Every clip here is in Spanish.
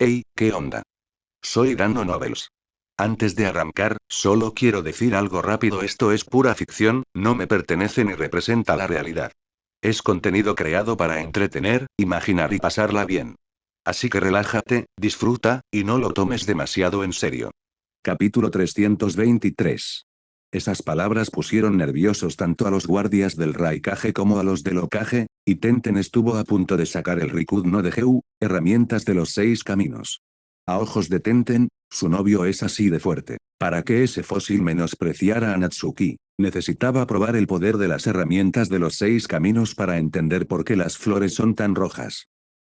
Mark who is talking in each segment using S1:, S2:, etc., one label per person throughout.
S1: Hey, ¿qué onda? Soy Dando Novels. Antes de arrancar, solo quiero decir algo rápido: esto es pura ficción, no me pertenece ni representa la realidad. Es contenido creado para entretener, imaginar y pasarla bien. Así que relájate, disfruta, y no lo tomes demasiado en serio.
S2: Capítulo 323. Esas palabras pusieron nerviosos tanto a los guardias del Raikage como a los del Hokage, y Tenten estuvo a punto de sacar el Rikud no de Geu, herramientas de los 6 caminos. A ojos de Tenten, su novio es así de fuerte. Para que ese fósil menospreciara a Natsuki, necesitaba probar el poder de las herramientas de los 6 caminos para entender por qué las flores son tan rojas.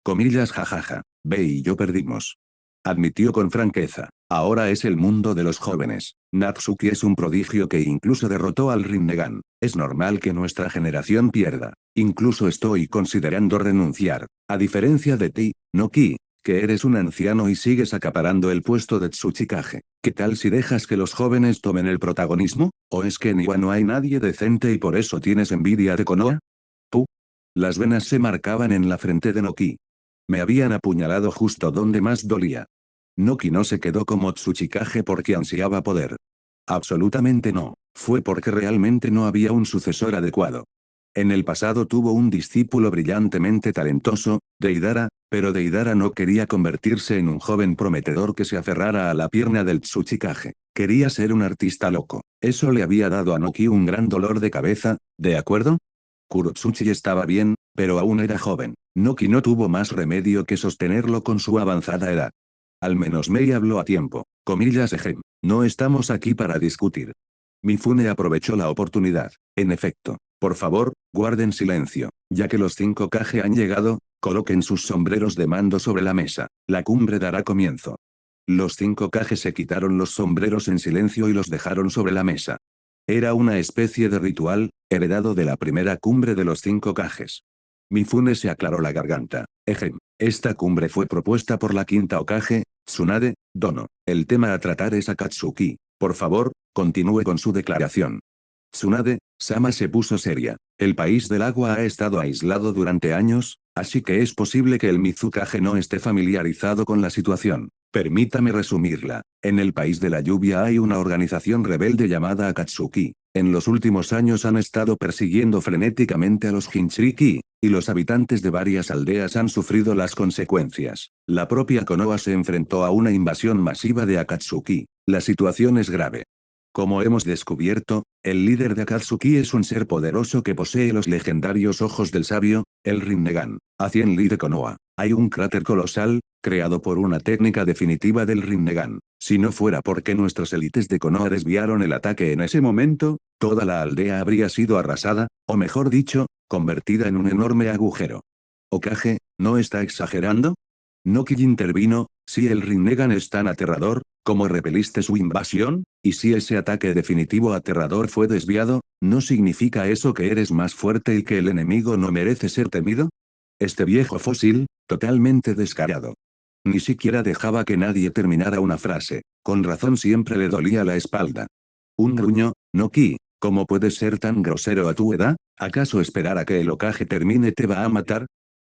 S2: Comillas jajaja, Be y yo perdimos. Admitió con franqueza. Ahora es el mundo de los jóvenes. Natsuki es un prodigio que incluso derrotó al Rinnegan. Es normal que nuestra generación pierda. Incluso estoy considerando renunciar. A diferencia de ti, Noki, que eres un anciano y sigues acaparando el puesto de Tsuchikage. ¿Qué tal si dejas que los jóvenes tomen el protagonismo? ¿O es que en Iwa no hay nadie decente y por eso tienes envidia de Konoha? Pu. Las venas se marcaban en la frente de Noki. Me habían apuñalado justo donde más dolía. Noki no se quedó como Tsuchikage porque ansiaba poder. Absolutamente no, fue porque realmente no había un sucesor adecuado. En el pasado tuvo un discípulo brillantemente talentoso, Deidara, pero Deidara no quería convertirse en un joven prometedor que se aferrara a la pierna del Tsuchikage. Quería ser un artista loco. Eso le había dado a Noki un gran dolor de cabeza, ¿de acuerdo? Kurotsuchi estaba bien, pero aún era joven. Noki no tuvo más remedio que sostenerlo con su avanzada edad. Al menos Mei habló a tiempo. Comillas ejem. No estamos aquí para discutir. Mifune aprovechó la oportunidad. En efecto. Por favor, guarden silencio. Ya que los 5 Kage han llegado, coloquen sus sombreros de mando sobre la mesa. La cumbre dará comienzo. Los 5 Kage se quitaron los sombreros en silencio y los dejaron sobre la mesa. Era una especie de ritual, heredado de la primera cumbre de los 5 Kages. Mifune se aclaró la garganta. Ejem. Esta cumbre fue propuesta por la quinta Hokage, Tsunade, Dono. El tema a tratar es Akatsuki. Por favor, continúe con su declaración. Tsunade, Sama se puso seria. El país del agua ha estado aislado durante años, así que es posible que el Mizukage no esté familiarizado con la situación. Permítame resumirla. En el país de la lluvia hay una organización rebelde llamada Akatsuki. En los últimos años han estado persiguiendo frenéticamente a los Jinchuriki, y los habitantes de varias aldeas han sufrido las consecuencias. La propia Konoha se enfrentó a una invasión masiva de Akatsuki. La situación es grave. Como hemos descubierto, el líder de Akatsuki es un ser poderoso que posee los legendarios ojos del sabio, el Rinnegan. A 100 li de Konoha. Hay un cráter colosal, creado por una técnica definitiva del Rinnegan. Si no fuera porque nuestras élites de Konoha desviaron el ataque en ese momento, toda la aldea habría sido arrasada, o mejor dicho, convertida en un enorme agujero. Hokage, ¿no está exagerando? Noki intervino. Si el Rinnegan es tan aterrador, ¿cómo repeliste su invasión? Y si ese ataque definitivo aterrador fue desviado, ¿no significa eso que eres más fuerte y que el enemigo no merece ser temido? Este viejo fósil, totalmente descarado. Ni siquiera dejaba que nadie terminara una frase. Con razón siempre le dolía la espalda. Un gruño. Noki, ¿cómo puedes ser tan grosero a tu edad? ¿Acaso esperar a que el Hokage termine te va a matar?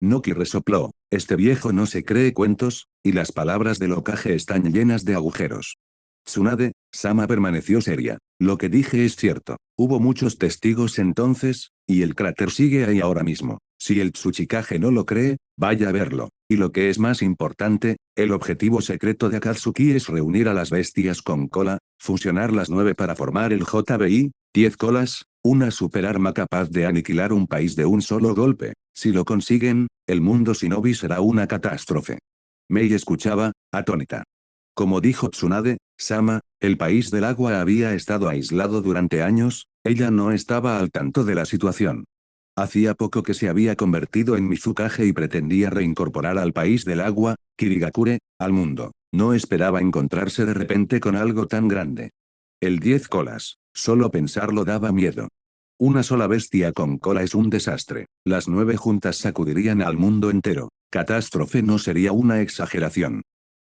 S2: Noki resopló. Este viejo no se cree cuentos, y las palabras del Hokage están llenas de agujeros. Tsunade, Sama permaneció seria. Lo que dije es cierto. Hubo muchos testigos entonces, y el cráter sigue ahí ahora mismo. Si el Tsuchikage no lo cree, vaya a verlo. Y lo que es más importante, el objetivo secreto de Akatsuki es reunir a las bestias con cola, fusionar las 9 para formar el JBI, 10 colas, una superarma capaz de aniquilar un país de un solo golpe. Si lo consiguen, el mundo shinobi será una catástrofe. Mei escuchaba, atónita. Como dijo Tsunade, Sama, el país del agua había estado aislado durante años, ella no estaba al tanto de la situación. Hacía poco que se había convertido en Mizukage y pretendía reincorporar al país del agua, Kirigakure, al mundo. No esperaba encontrarse de repente con algo tan grande. El 10 colas. Solo pensarlo daba miedo. Una sola bestia con cola es un desastre. Las 9 juntas sacudirían al mundo entero. Catástrofe no sería una exageración.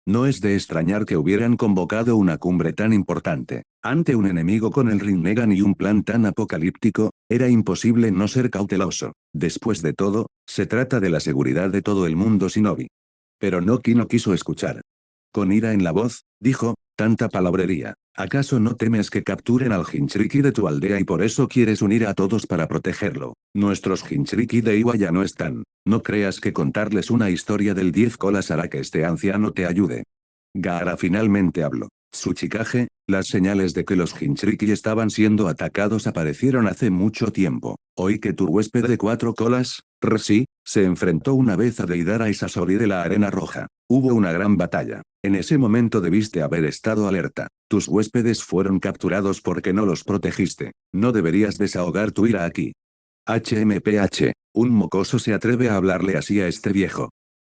S2: No es de extrañar que hubieran convocado una cumbre tan importante. Ante un enemigo con el Rinnegan y un plan tan apocalíptico, era imposible no ser cauteloso. Después de todo, se trata de la seguridad de todo el mundo shinobi. Pero Noki no quiso escuchar. Con ira en la voz, dijo, tanta palabrería. ¿Acaso no temes que capturen al Jinchuriki de tu aldea y por eso quieres unir a todos para protegerlo? Nuestros Jinchuriki de Iwa ya no están. No creas que contarles una historia del 10 colas hará que este anciano te ayude. Gaara finalmente habló. Tsuchikage, las señales de que los Jinchuriki estaban siendo atacados aparecieron hace mucho tiempo. Oí que tu huésped de 4 colas, Resi, se enfrentó una vez a Deidara y Sasori de la Arena Roja. Hubo una gran batalla. En ese momento debiste haber estado alerta. Tus huéspedes fueron capturados porque no los protegiste. No deberías desahogar tu ira aquí. HMPH, un mocoso se atreve a hablarle así a este viejo.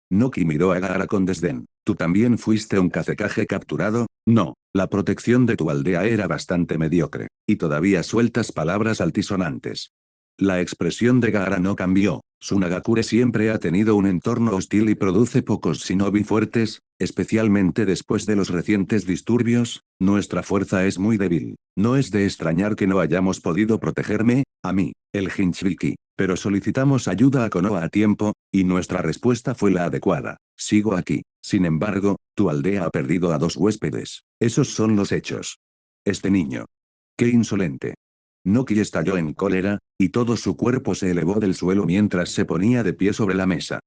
S2: Noki miró a Gaara con desdén. ¿Tú también fuiste un Kazekage capturado? No, la protección de tu aldea era bastante mediocre. Y todavía sueltas palabras altisonantes. La expresión de Gaara no cambió. Sunagakure siempre ha tenido un entorno hostil y produce pocos shinobi fuertes, especialmente después de los recientes disturbios. Nuestra fuerza es muy débil. No es de extrañar que no hayamos podido protegerme, a mí, el Jinchuriki. Pero solicitamos ayuda a Konoha a tiempo, y nuestra respuesta fue la adecuada. Sigo aquí. Sin embargo, tu aldea ha perdido a 2 huéspedes. Esos son los hechos. Este niño. ¡Qué insolente! Noki estalló en cólera, y todo su cuerpo se elevó del suelo mientras se ponía de pie sobre la mesa.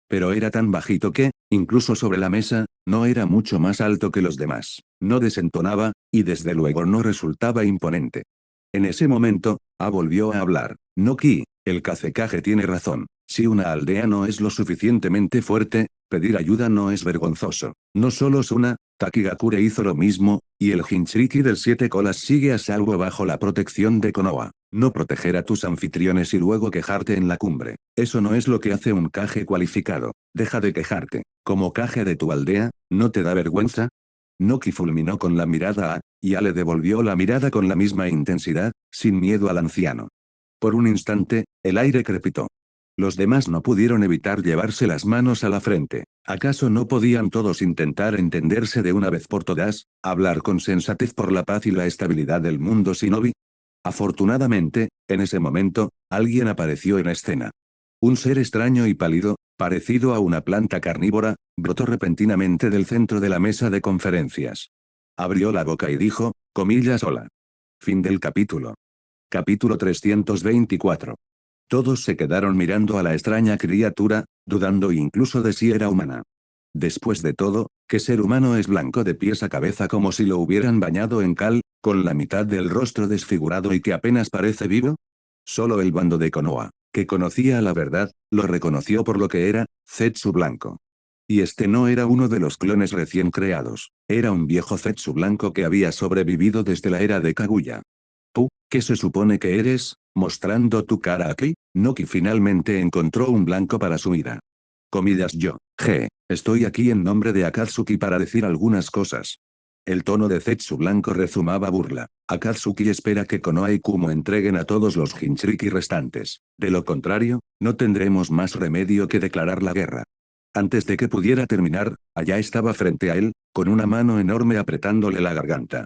S2: Pero era tan bajito que, incluso sobre la mesa, no era mucho más alto que los demás. No desentonaba, y desde luego no resultaba imponente. En ese momento, volvió a hablar. Noki, el Kazekage tiene razón. Si una aldea no es lo suficientemente fuerte, pedir ayuda no es vergonzoso. No solo Suna, Takigakure hizo lo mismo, y el Jinchuriki del 7 colas sigue a salvo bajo la protección de Konoha. No proteger a tus anfitriones y luego quejarte en la cumbre. Eso no es lo que hace un Kage cualificado. Deja de quejarte. Como Kage de tu aldea, ¿no te da vergüenza? Noki fulminó con la mirada a, y le devolvió la mirada con la misma intensidad, sin miedo al anciano. Por un instante, el aire crepitó. Los demás no pudieron evitar llevarse las manos a la frente. ¿Acaso no podían todos intentar entenderse de una vez por todas, hablar con sensatez por la paz y la estabilidad del mundo shinobi? Afortunadamente, en ese momento, alguien apareció en escena. Un ser extraño y pálido, parecido a una planta carnívora, brotó repentinamente del centro de la mesa de conferencias. Abrió la boca y dijo, comillas hola. Fin del capítulo. Capítulo 324. Todos se quedaron mirando a la extraña criatura, dudando incluso de si era humana. Después de todo, ¿qué ser humano es blanco de pies a cabeza como si lo hubieran bañado en cal, con la mitad del rostro desfigurado y que apenas parece vivo? Solo el bando de Konoha, que conocía la verdad, lo reconoció por lo que era, Zetsu blanco. Y este no era uno de los clones recién creados, era un viejo Zetsu blanco que había sobrevivido desde la era de Kaguya. ¿Tú, qué se supone que eres, mostrando tu cara aquí? Noki finalmente encontró un blanco para su ira. Comillas yo, estoy aquí en nombre de Akatsuki para decir algunas cosas. El tono de Zetsu blanco rezumaba burla. Akatsuki espera que Konoha y Kumo entreguen a todos los Jinchuriki restantes. De lo contrario, no tendremos más remedio que declarar la guerra. Antes de que pudiera terminar, allá estaba frente a él, con una mano enorme apretándole la garganta.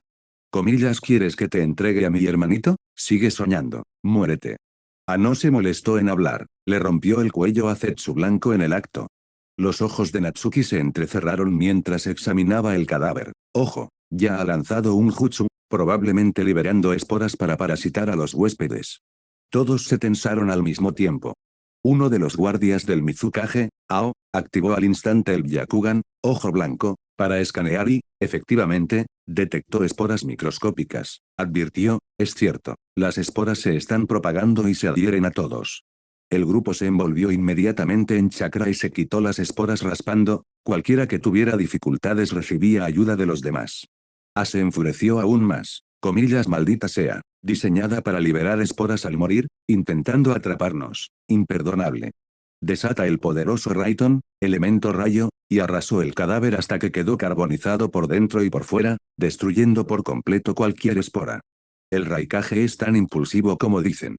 S2: Comillas, ¿quieres que te entregue a mi hermanito? Sigue soñando. Muérete. No se molestó en hablar, le rompió el cuello a Zetsu blanco en el acto. Los ojos de Natsuki se entrecerraron mientras examinaba el cadáver. Ojo, ya ha lanzado un jutsu, probablemente liberando esporas para parasitar a los huéspedes. Todos se tensaron al mismo tiempo. Uno de los guardias del Mizukage, activó al instante el Byakugan, ojo blanco, para escanear y, efectivamente, detectó esporas microscópicas. Advirtió, es cierto, las esporas se están propagando y se adhieren a todos. El grupo se envolvió inmediatamente en chakra y se quitó las esporas raspando, cualquiera que tuviera dificultades recibía ayuda de los demás. Se enfureció aún más, comillas maldita sea, diseñada para liberar esporas al morir, intentando atraparnos, imperdonable. Desata el poderoso Raiton, elemento rayo, y arrasó el cadáver hasta que quedó carbonizado por dentro y por fuera, destruyendo por completo cualquier espora. El Raikage es tan impulsivo como dicen.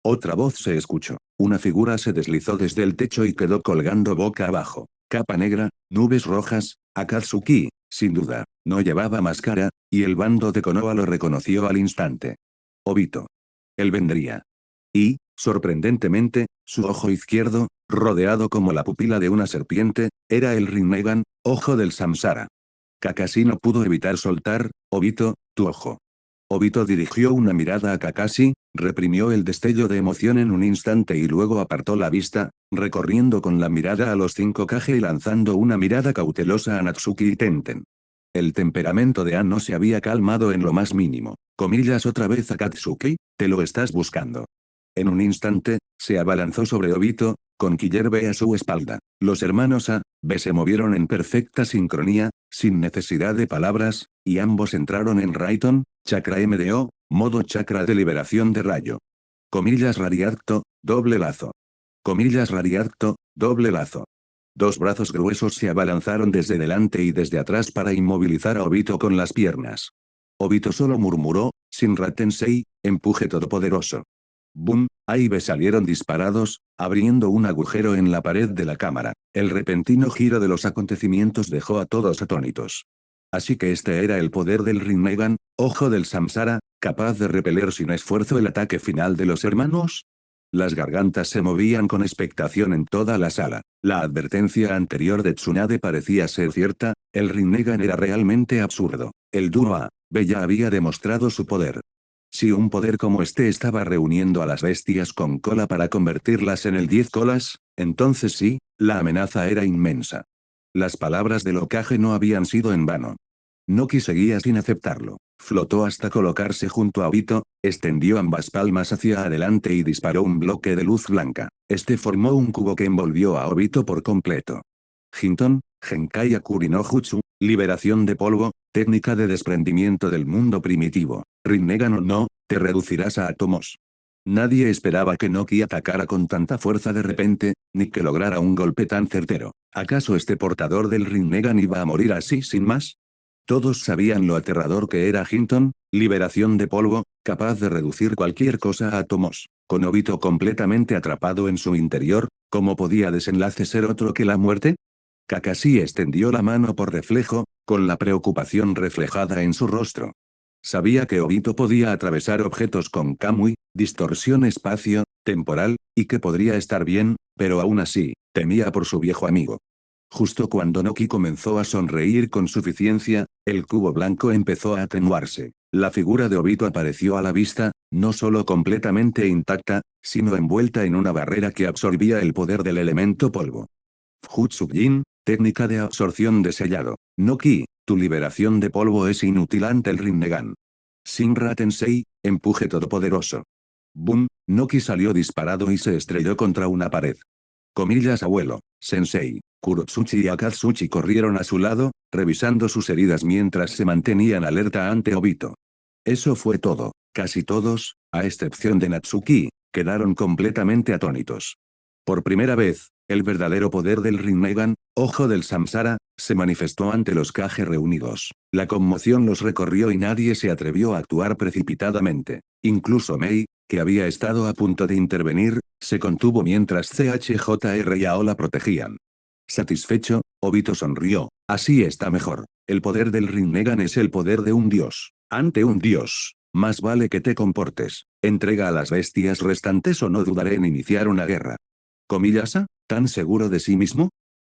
S2: Otra voz se escuchó. Una figura se deslizó desde el techo y quedó colgando boca abajo. Capa negra, nubes rojas, Akatsuki, sin duda, no llevaba máscara, y el bando de Konoha lo reconoció al instante. Obito. Él vendría. Y, sorprendentemente, su ojo izquierdo, rodeado como la pupila de una serpiente, era el Rinnegan, ojo del Samsara. Kakashi no pudo evitar soltar: Obito, tu ojo. Obito dirigió una mirada a Kakashi, reprimió el destello de emoción en un instante y luego apartó la vista, recorriendo con la mirada a los 5 Kage y lanzando una mirada cautelosa a Natsuki y Tenten. El temperamento de An no se había calmado en lo más mínimo. Comillas otra vez a Katsuki, te lo estás buscando. En un instante, se abalanzó sobre Obito, con Killerbe a su espalda. Los hermanos A, B se movieron en perfecta sincronía, sin necesidad de palabras, y ambos entraron en Raiton, chakra MDO, modo chakra de liberación de rayo. Comillas radiacto, doble lazo. Comillas radiacto, doble lazo. 2 brazos gruesos se abalanzaron desde delante y desde atrás para inmovilizar a Obito con las piernas. Obito solo murmuró: Shinra Tensei, empuje todopoderoso. Boom, A y B salieron disparados, abriendo un agujero en la pared de la cámara. El repentino giro de los acontecimientos dejó a todos atónitos. Así que este era el poder del Rinnegan, ojo del Samsara, capaz de repeler sin esfuerzo el ataque final de los hermanos. Las gargantas se movían con expectación en toda la sala. La advertencia anterior de Tsunade parecía ser cierta, el Rinnegan era realmente absurdo. El dúo A, B ya había demostrado su poder. Si un poder como este estaba reuniendo a las bestias con cola para convertirlas en el 10 colas, entonces sí, la amenaza era inmensa. Las palabras del Hokage no habían sido en vano. Noki seguía sin aceptarlo. Flotó hasta colocarse junto a Obito, extendió ambas palmas hacia adelante y disparó un bloque de luz blanca. Este formó un cubo que envolvió a Obito por completo. Hinton, Genkai Akuri no Jutsu, liberación de polvo, técnica de desprendimiento del mundo primitivo. Rinnegan o no, te reducirás a átomos. Nadie esperaba que Noki atacara con tanta fuerza de repente, ni que lograra un golpe tan certero. ¿Acaso este portador del Rinnegan iba a morir así sin más? Todos sabían lo aterrador que era Hinton, liberación de polvo, capaz de reducir cualquier cosa a átomos. Con Obito completamente atrapado en su interior, ¿cómo podía desenlace ser otro que la muerte? Kakashi extendió la mano por reflejo, con la preocupación reflejada en su rostro. Sabía que Obito podía atravesar objetos con Kamui, distorsión espacio-temporal, y que podría estar bien, pero aún así, temía por su viejo amigo. Justo cuando Noki comenzó a sonreír con suficiencia, el cubo blanco empezó a atenuarse. La figura de Obito apareció a la vista, no solo completamente intacta, sino envuelta en una barrera que absorbía el poder del elemento polvo. Futsujin, técnica de absorción de sellado. Noki, tu liberación de polvo es inútil ante el Rinnegan. Shinra Tensei, empuje todopoderoso. Boom, Noki salió disparado y se estrelló contra una pared. Comillas abuelo, Sensei, Kurotsuchi y Akatsuchi corrieron a su lado, revisando sus heridas mientras se mantenían alerta ante Obito. Eso fue todo. Casi todos, a excepción de Natsuki, quedaron completamente atónitos. Por primera vez, el verdadero poder del Rinnegan, ojo del Samsara, se manifestó ante los Kage reunidos. La conmoción los recorrió y nadie se atrevió a actuar precipitadamente. Incluso Mei, que había estado a punto de intervenir, se contuvo mientras CHJR y Aola protegían. Satisfecho, Obito sonrió. Así está mejor. El poder del Rinnegan es el poder de un dios. Ante un dios, más vale que te comportes. Entrega a las bestias restantes o no dudaré en iniciar una guerra. Comillas A, ¿tan seguro de sí mismo?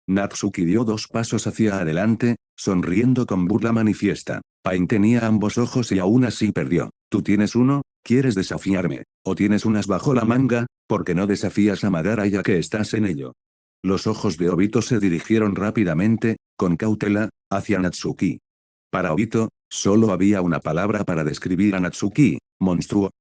S2: Natsuki dio 2 pasos hacia adelante, sonriendo con burla manifiesta. Pain tenía ambos ojos y aún así perdió. Tú tienes uno, ¿quieres desafiarme? ¿O tienes unas bajo la manga? ¿Por qué no desafías a Madara ya que estás en ello? Los ojos de Obito se dirigieron rápidamente, con cautela, hacia Natsuki. Para Obito, solo había una palabra para describir a Natsuki: monstruo.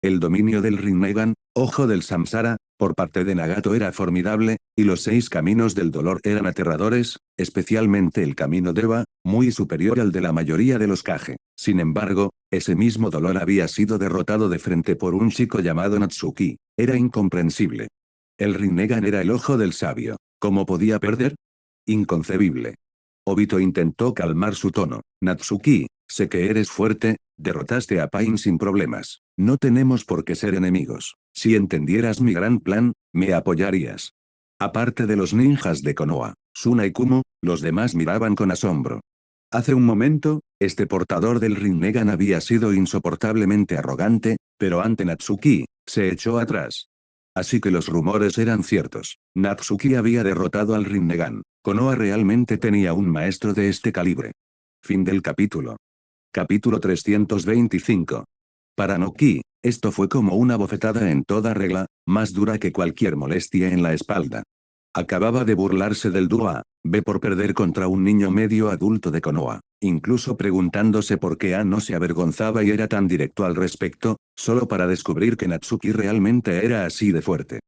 S2: El dominio del Rinnegan, ojo del Samsara, por parte de Nagato era formidable, y los 6 caminos del dolor eran aterradores, especialmente el camino Deva, muy superior al de la mayoría de los Kage. Sin embargo, ese mismo dolor había sido derrotado de frente por un chico llamado Natsuki. Era incomprensible. El Rinnegan era el ojo del sabio. ¿Cómo podía perder? Inconcebible. Obito intentó calmar su tono. Natsuki, sé que eres fuerte, derrotaste a Pain sin problemas. No tenemos por qué ser enemigos. Si entendieras mi gran plan, me apoyarías. Aparte de los ninjas de Konoha, Suna y Kumo, los demás miraban con asombro. Hace un momento, este portador del Rinnegan había sido insoportablemente arrogante, pero ante Natsuki, se echó atrás. Así que los rumores eran ciertos. Natsuki había derrotado al Rinnegan. Konoha realmente tenía un maestro de este calibre. Fin del capítulo. Capítulo 325. Para Noki, esto fue como una bofetada en toda regla, más dura que cualquier molestia en la espalda. Acababa de burlarse del dúo A, B por perder contra un niño medio adulto de Konoha, incluso preguntándose por qué A no se avergonzaba y era tan directo al respecto, solo para descubrir que Natsuki realmente era así de fuerte.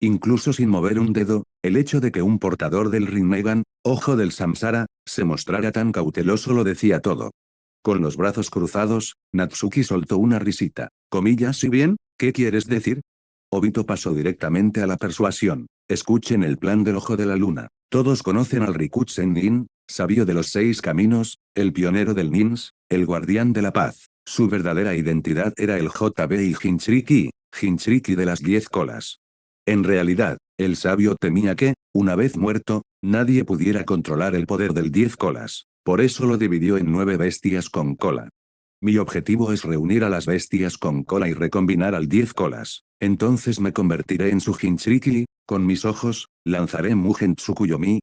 S2: Incluso sin mover un dedo, el hecho de que un portador del Rinnegan, ojo del Samsara, se mostrara tan cauteloso lo decía todo. Con los brazos cruzados, Natsuki soltó una risita. Comillas, ¿y bien? ¿Qué quieres decir? Obito pasó directamente a la persuasión. Escuchen el plan del Ojo de la Luna. Todos conocen al Rikutsen Nin, sabio de los 6 caminos, el pionero del Nins, el guardián de la paz. Su verdadera identidad era el JB y Jinchuriki de las 10 colas. En realidad, el sabio temía que, una vez muerto, nadie pudiera controlar el poder del 10 colas. Por eso lo dividió en 9 bestias con cola. Mi objetivo es reunir a las bestias con cola y recombinar al 10 colas. Entonces me convertiré en su Jinchuriki, con mis ojos, lanzaré Mugen Tsukuyomi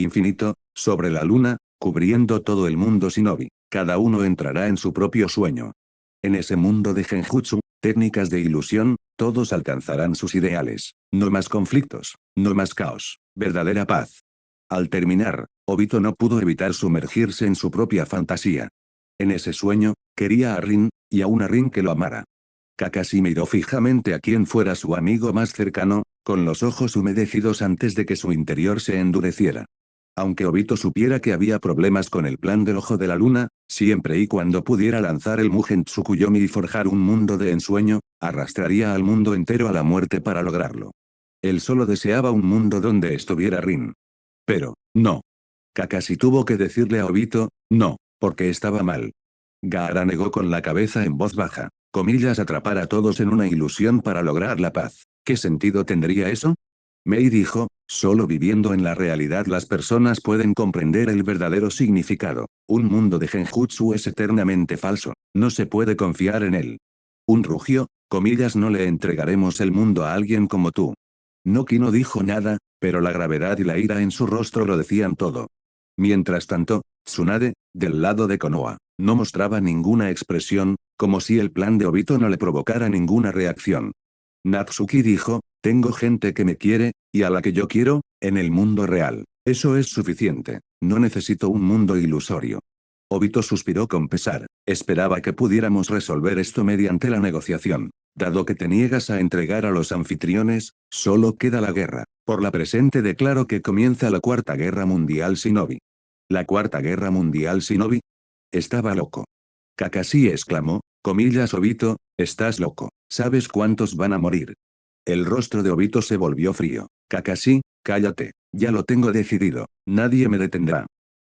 S2: infinito, sobre la luna, cubriendo todo el mundo shinobi. Cada uno entrará en su propio sueño. En ese mundo de Genjutsu, técnicas de ilusión, todos alcanzarán sus ideales. No más conflictos, no más caos, verdadera paz. Al terminar, Obito no pudo evitar sumergirse en su propia fantasía. En ese sueño, quería a Rin, y a una Rin que lo amara. Kakashi miró fijamente a quien fuera su amigo más cercano, con los ojos humedecidos antes de que su interior se endureciera. Aunque Obito supiera que había problemas con el plan del Ojo de la Luna, siempre y cuando pudiera lanzar el Mugen Tsukuyomi y forjar un mundo de ensueño, arrastraría al mundo entero a la muerte para lograrlo. Él solo deseaba un mundo donde estuviera Rin. Pero, no. Kakashi tuvo que decirle a Obito, no, porque estaba mal. Gaara negó con la cabeza en voz baja. Comillas, atrapar a todos en una ilusión para lograr la paz. ¿Qué sentido tendría eso? Mei dijo, solo viviendo en la realidad las personas pueden comprender el verdadero significado. Un mundo de Genjutsu es eternamente falso, no se puede confiar en él. Un rugió, comillas, no le entregaremos el mundo a alguien como tú. Noki no dijo nada, pero la gravedad y la ira en su rostro lo decían todo. Mientras tanto, Tsunade, del lado de Konoha, no mostraba ninguna expresión, como si el plan de Obito no le provocara ninguna reacción. Natsuki dijo, tengo gente que me quiere, y a la que yo quiero, en el mundo real. Eso es suficiente, no necesito un mundo ilusorio. Obito suspiró con pesar, esperaba que pudiéramos resolver esto mediante la negociación. Dado que te niegas a entregar a los anfitriones, solo queda la guerra. Por la presente declaro que comienza la Cuarta Guerra Mundial Shinobi. ¿La Cuarta Guerra Mundial Shinobi? Estaba loco. Kakashi exclamó, comillas, Obito, estás loco. ¿Sabes cuántos van a morir? El rostro de Obito se volvió frío. Kakashi, cállate. Ya lo tengo decidido. Nadie me detendrá.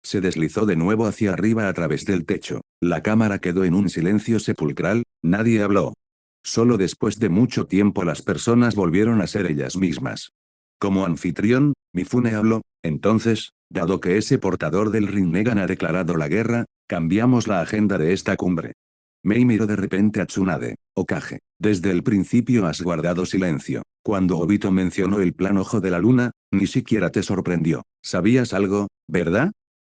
S2: Se deslizó de nuevo hacia arriba a través del techo. La cámara quedó en un silencio sepulcral, nadie habló. Solo después de mucho tiempo las personas volvieron a ser ellas mismas. Como anfitrión, Mifune habló, entonces, dado que ese portador del Rinnegan ha declarado la guerra, cambiamos la agenda de esta cumbre. Mei miró de repente a Tsunade. Hokage, desde el principio has guardado silencio. Cuando Obito mencionó el plan Ojo de la Luna, ni siquiera te sorprendió. ¿Sabías algo, verdad?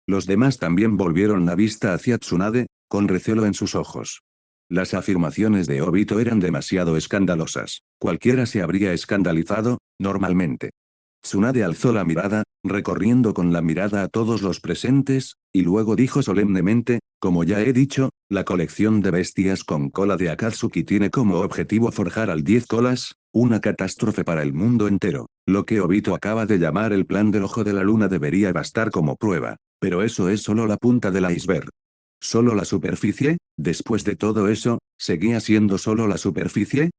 S2: Los demás también volvieron la vista hacia Tsunade, con recelo en sus ojos. Las afirmaciones de Obito eran demasiado escandalosas. Cualquiera se habría escandalizado, normalmente. Tsunade alzó la mirada, recorriendo con la mirada a todos los presentes, y luego dijo solemnemente, como ya he dicho, la colección de bestias con cola de Akatsuki tiene como objetivo forjar al 10 colas, una catástrofe para el mundo entero. Lo que Obito acaba de llamar el plan del Ojo de la Luna debería bastar como prueba, pero eso es solo la punta del iceberg. ¿Solo la superficie? Después de todo eso, ¿seguía siendo solo la superficie?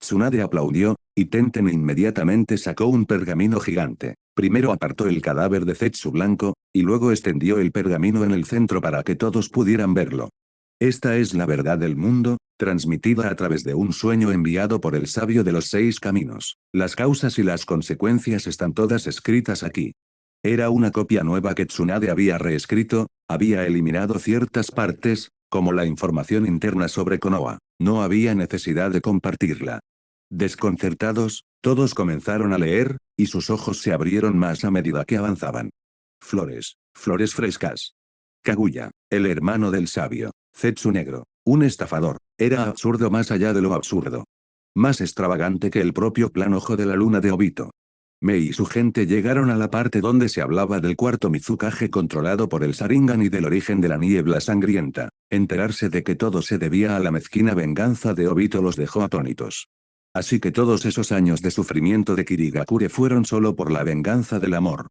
S2: Tsunade aplaudió, y Tenten inmediatamente sacó un pergamino gigante. Primero apartó el cadáver de Zetsu blanco, y luego extendió el pergamino en el centro para que todos pudieran verlo. Esta es la verdad del mundo, transmitida a través de un sueño enviado por el sabio de los 6 caminos. Las causas y las consecuencias están todas escritas aquí. Era una copia nueva que Tsunade había reescrito, había eliminado ciertas partes, como la información interna sobre Konoha. No había necesidad de compartirla. Desconcertados, todos comenzaron a leer, y sus ojos se abrieron más a medida que avanzaban. Flores, flores frescas. Kaguya, el hermano del sabio. Zetsu negro, un estafador. Era absurdo más allá de lo absurdo. Más extravagante que el propio plan Ojo de la Luna de Obito. Mei y su gente llegaron a la parte donde se hablaba del cuarto Mizukage controlado por el Sharingan y del origen de la niebla sangrienta. Enterarse de que todo se debía a la mezquina venganza de Obito los dejó atónitos. Así que todos esos años de sufrimiento de Kirigakure fueron solo por la venganza del amor.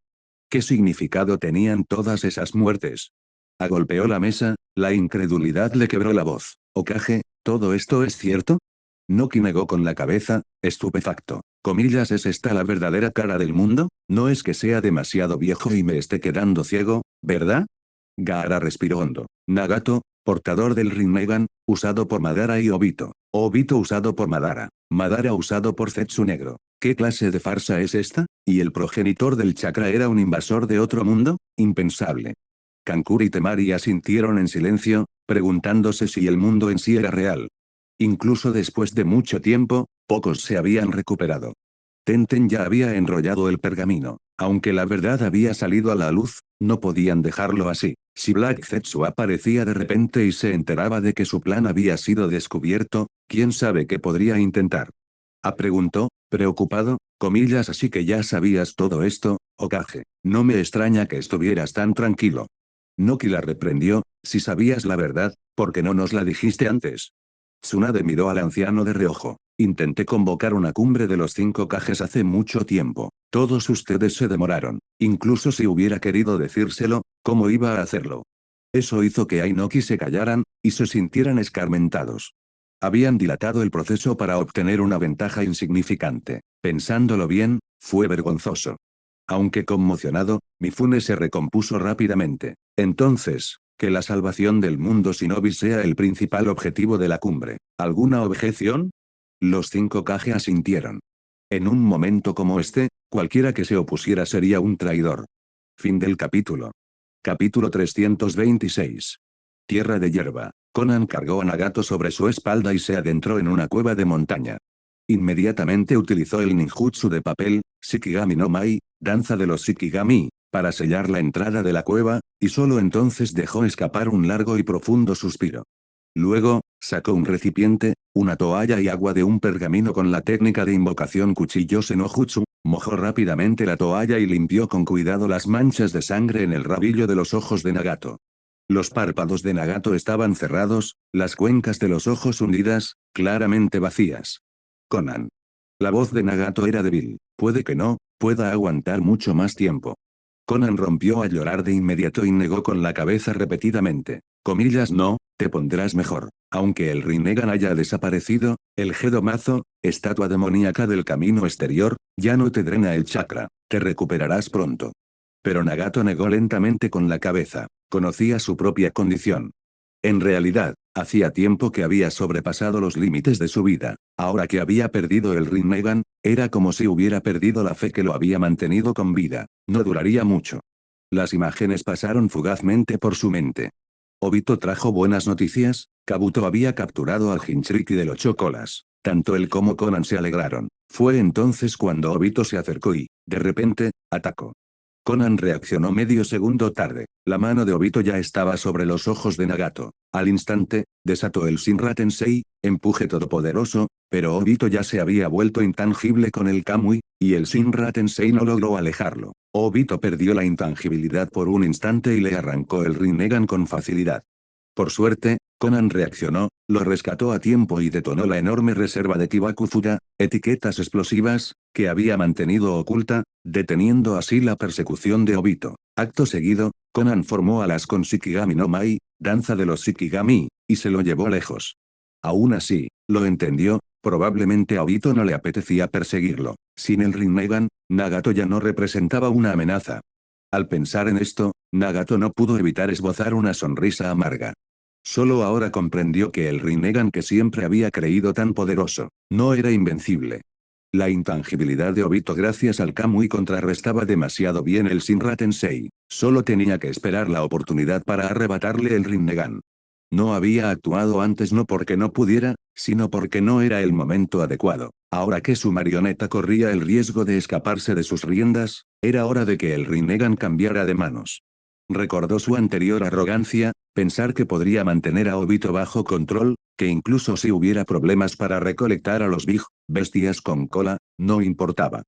S2: ¿Qué significado tenían todas esas muertes? Agolpeó la mesa, la incredulidad le quebró la voz. Hokage, ¿todo esto es cierto? Noki negó con la cabeza, estupefacto. Comillas, ¿es esta la verdadera cara del mundo? No es que sea demasiado viejo y me esté quedando ciego, ¿verdad? Gaara respiró hondo. Nagato, portador del Rinnegan, usado por Madara y Obito. Obito usado por Madara. Madara usado por Zetsu negro. ¿Qué clase de farsa es esta? ¿Y el progenitor del chakra era un invasor de otro mundo? Impensable. Kankura y Temari asintieron en silencio, preguntándose si el mundo en sí era real. Incluso después de mucho tiempo, pocos se habían recuperado. Tenten ya había enrollado el pergamino. Aunque la verdad había salido a la luz, no podían dejarlo así. Si Black Zetsu aparecía de repente y se enteraba de que su plan había sido descubierto, quién sabe qué podría intentar. Preguntó, preocupado, comillas, así que ya sabías todo esto, Hokage. No me extraña que estuvieras tan tranquilo. Noki la reprendió, si sabías la verdad, ¿por qué no nos la dijiste antes? Tsunade miró al anciano de reojo. Intenté convocar una cumbre de los 5 Kages hace mucho tiempo. Todos ustedes se demoraron. Incluso si hubiera querido decírselo, ¿cómo iba a hacerlo? Eso hizo que Ainoki se callaran, y se sintieran escarmentados. Habían dilatado el proceso para obtener una ventaja insignificante. Pensándolo bien, fue vergonzoso. Aunque conmocionado, Mifune se recompuso rápidamente. Entonces, que la salvación del mundo shinobi sea el principal objetivo de la cumbre. ¿Alguna objeción? Los 5 Kage asintieron. En un momento como este, cualquiera que se opusiera sería un traidor. Fin del capítulo. Capítulo 326. Tierra de hierba. Conan cargó a Nagato sobre su espalda y se adentró en una cueva de montaña. Inmediatamente utilizó el ninjutsu de papel, Shikigami no Mai, danza de los Shikigami, para sellar la entrada de la cueva, y solo entonces dejó escapar un largo y profundo suspiro. Luego, sacó un recipiente, una toalla y agua de un pergamino con la técnica de invocación Kuchiyose no Jutsu, mojó rápidamente la toalla y limpió con cuidado las manchas de sangre en el rabillo de los ojos de Nagato. Los párpados de Nagato estaban cerrados, las cuencas de los ojos hundidas, claramente vacías. Conan. La voz de Nagato era débil, puede que no, pueda aguantar mucho más tiempo. Conan rompió a llorar de inmediato y negó con la cabeza repetidamente. Comillas, no, te pondrás mejor. Aunque el Rinnegan haya desaparecido, el Gedo Mazo, estatua demoníaca del camino exterior, ya no te drena el chakra, te recuperarás pronto. Pero Nagato negó lentamente con la cabeza. Conocía su propia condición. En realidad, hacía tiempo que había sobrepasado los límites de su vida. Ahora que había perdido el Rinnegan, era como si hubiera perdido la fe que lo había mantenido con vida. No duraría mucho. Las imágenes pasaron fugazmente por su mente. Obito trajo buenas noticias, Kabuto había capturado al Jinchuriki de los Chocolas. Tanto él como Conan se alegraron. Fue entonces cuando Obito se acercó y, de repente, atacó. Conan reaccionó medio segundo tarde. La mano de Obito ya estaba sobre los ojos de Nagato. Al instante, desató el Shinra Tensei, empuje todopoderoso, pero Obito ya se había vuelto intangible con el Kamui, y el Shinra Tensei no logró alejarlo. Obito perdió la intangibilidad por un instante y le arrancó el Rinnegan con facilidad. Por suerte, Conan reaccionó, lo rescató a tiempo y detonó la enorme reserva de Kibakufuda, etiquetas explosivas, que había mantenido oculta, deteniendo así la persecución de Obito. Acto seguido, Conan formó alas con Shikigami no Mai, danza de los Shikigami, y se lo llevó lejos. Aún así, lo entendió, probablemente a Obito no le apetecía perseguirlo. Sin el Rinnegan, Nagato ya no representaba una amenaza. Al pensar en esto, Nagato no pudo evitar esbozar una sonrisa amarga. Solo ahora comprendió que el Rinnegan que siempre había creído tan poderoso, no era invencible. La intangibilidad de Obito gracias al Kamui contrarrestaba demasiado bien el Shinra Tensei, solo tenía que esperar la oportunidad para arrebatarle el Rinnegan. No había actuado antes no porque no pudiera, sino porque no era el momento adecuado. Ahora que su marioneta corría el riesgo de escaparse de sus riendas, era hora de que el Rinnegan cambiara de manos. Recordó su anterior arrogancia, pensar que podría mantener a Obito bajo control, que incluso si hubiera problemas para recolectar a los Big, bestias con cola, no importaba.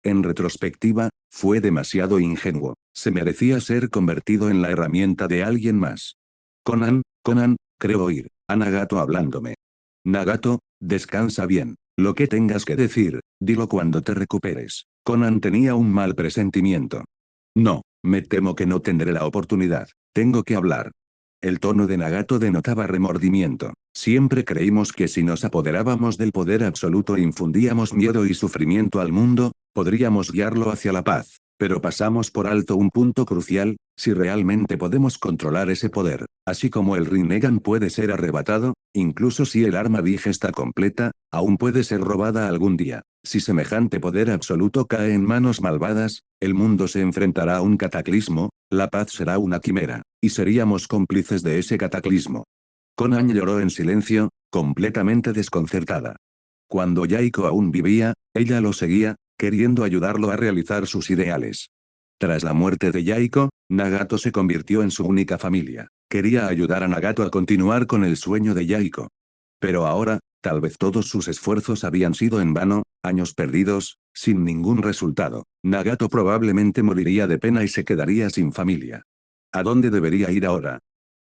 S2: En retrospectiva, fue demasiado ingenuo, se merecía ser convertido en la herramienta de alguien más. Conan, creo oír a Nagato hablándome. Nagato, descansa bien. Lo que tengas que decir, dilo cuando te recuperes. Conan tenía un mal presentimiento. No, me temo que no tendré la oportunidad. Tengo que hablar. El tono de Nagato denotaba remordimiento. Siempre creímos que si nos apoderábamos del poder absoluto e infundíamos miedo y sufrimiento al mundo, podríamos guiarlo hacia la paz. Pero pasamos por alto un punto crucial, si realmente podemos controlar ese poder, así como el Rinnegan puede ser arrebatado, incluso si el arma Big está completa, aún puede ser robada algún día. Si semejante poder absoluto cae en manos malvadas, el mundo se enfrentará a un cataclismo, la paz será una quimera, y seríamos cómplices de ese cataclismo. Conan lloró en silencio, completamente desconcertada. Cuando Yaiko aún vivía, ella lo seguía, queriendo ayudarlo a realizar sus ideales. Tras la muerte de Yaiko, Nagato se convirtió en su única familia. Quería ayudar a Nagato a continuar con el sueño de Yaiko. Pero ahora, tal vez todos sus esfuerzos habían sido en vano, años perdidos, sin ningún resultado. Nagato probablemente moriría de pena y se quedaría sin familia. ¿A dónde debería ir ahora?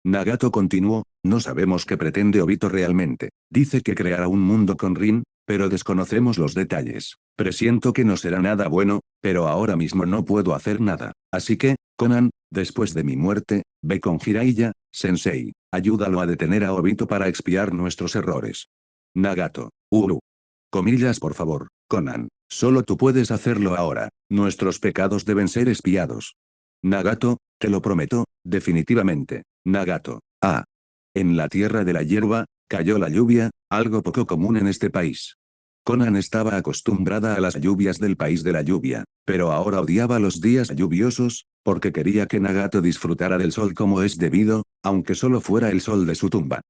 S2: Nagato continuó, no sabemos qué pretende Obito realmente. Dice que creará un mundo con Rin, pero desconocemos los detalles. Presiento que no será nada bueno, pero ahora mismo no puedo hacer nada. Así que, Conan, después de mi muerte, ve con Jiraiya, sensei. Ayúdalo a detener a Obito para expiar nuestros errores. Nagato. Comillas por favor, Conan. Solo tú puedes hacerlo ahora. Nuestros pecados deben ser expiados. Nagato, te lo prometo, definitivamente. Nagato. En la tierra de la hierba, cayó la lluvia, algo poco común en este país. Conan estaba acostumbrada a las lluvias del país de la lluvia, pero ahora odiaba los días lluviosos, porque quería que Nagato disfrutara del sol como es debido, aunque solo fuera el sol de su tumba.